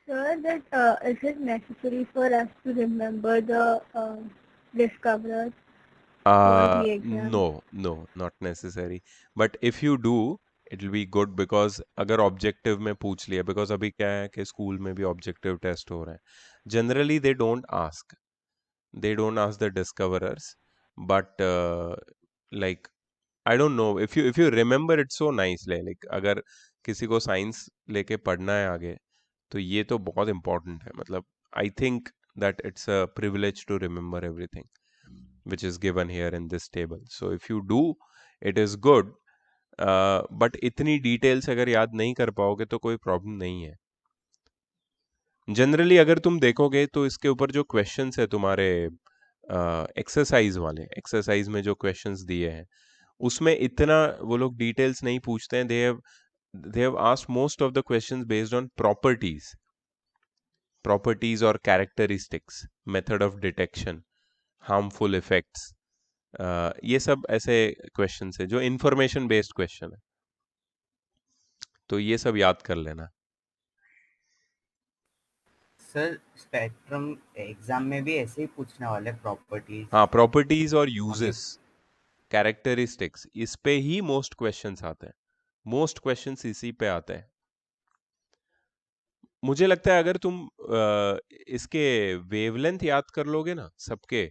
Sir, that is it necessary for us to remember the discoverers for the exam? No, not necessary. But if you do, it will be good, because अगर objective में पूछ लिया, because अभी क्या है कि school में भी objective test हो रहे हैं. Generally they don't ask the discoverers, but like I don't know, if you remember it so nicely, like अगर किसी को साइंस लेके पढ़ना है आगे, तो ये तो बहुत important है. मतलब I think that it's a privilege to remember everything which is given here in this table. So if you do, it is good. But इतनी डिटेल्स अगर याद नहीं कर पाओगे तो कोई प्रॉब्लम नहीं है। जनरली अगर तुम देखोगे तो इसके ऊपर जो क्वेश्चंस है तुम्हारे एक्सरसाइज वाले, एक्सरसाइज में जो क्वेश्चंस दिए हैं उसमें इतना वो लोग डिटेल्स नहीं पूछते हैं। They have asked most of the questions based on properties और characteristics, method of detection, harmful effects, ये सब ऐसे क्वेश्चंस है जो इंफॉर्मेशन बेस्ड क्वेश्चन है, तो ये सब याद कर लेना। सर स्पेक्ट्रम एग्जाम में भी ऐसे ही पूछने वाले प्रॉपर्टीज। हाँ, प्रॉपर्टीज और यूजेस, कैरेक्टरिस्टिक्स, इस पे ही मोस्ट क्वेश्चंस आते हैं, मोस्ट क्वेश्चंस इसी पे आते हैं। मुझे लगता है अगर तुम इसके वेवलेंथ याद कर लोगे ना सबके,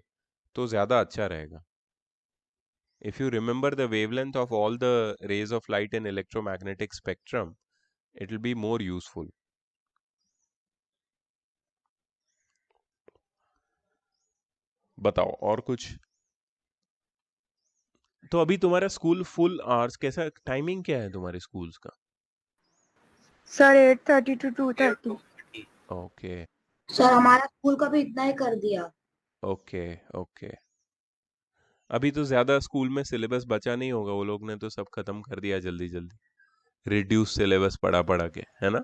तो ज्यादा अच्छा रहेगा। If you remember the wavelength of all the rays of light in electromagnetic spectrum, it will be more useful. बताओ और कुछ? तो अभी तुम्हारा स्कूल फुल आवर्स कैसा, टाइमिंग क्या है तुम्हारे स्कूल्स का? Sir 8:30 to 2:30। ओके सर हमारा स्कूल का भी इतना ही कर दिया। Okay okay. अभी तो ज्यादा स्कूल में सिलेबस बचा नहीं होगा, वो लोग ने तो सब खत्म कर दिया जल्दी जल्दी, रिड्यूस सिलेबस पढ़ा पढ़ा के, है ना?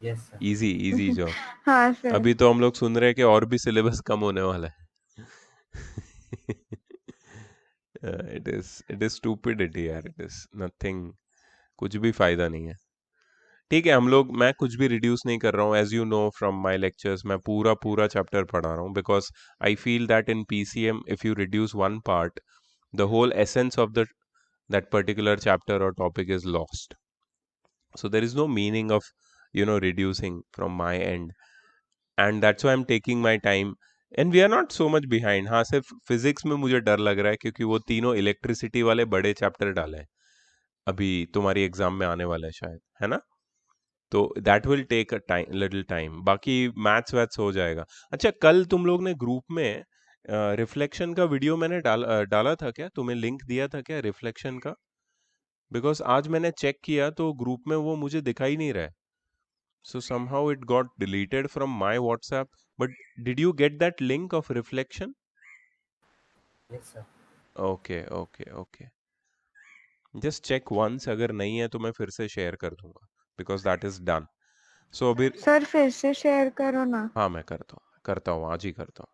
Yes sir. Easy easy job. हाँ सर। अभी तो हम लोग सुन रहे हैं कि और भी सिलेबस कम होने वाला है। इट इज स्टूपिडिटी यार, इट इज नथिंग, कुछ भी फायदा नहीं है। ठीक है, हम लोग, मैं कुछ भी रिड्यूस नहीं कर रहा हूँ। As you know from my lectures, मैं पूरा पूरा चैप्टर पढ़ा रहा हूँ, because I feel that in PCM if you reduce one part, the whole essence of the that particular chapter or topic is lost. So there is no meaning of reducing from my end, and that's why I'm taking my time, and we are not so much behind. हाँ, सिर्फ physics में मुझे डर लग रहा है क्योंकि वो तीनों इलेक्ट्रिसिटी वाले बड़े चैप्टर डाले हैं, अभी तुम्हारी एग्जाम में आने वाला है शायद, है ना? तो that will take a time, little time. बाकी मैथ्स वैथ्स हो जाएगा। अच्छा, कल तुम लोग ने ग्रुप में रिफ्लेक्शन का वीडियो मैंने डाला था क्या? तुम्हें लिंक दिया था क्या रिफ्लेक्शन का? बिकॉज आज मैंने चेक किया तो ग्रुप में वो मुझे दिखाई नहीं रहा है। So somehow it got deleted from my WhatsApp. But did you get that link of reflection? Yes sir. Okay, okay, okay. Just check once. अगर नहीं है तो मैं फिर से शेयर कर दूंगा, because that is done. So अभी सर फिर से शेयर करो ना। हाँ, मैं करता हूँ आज ही करता हूँ।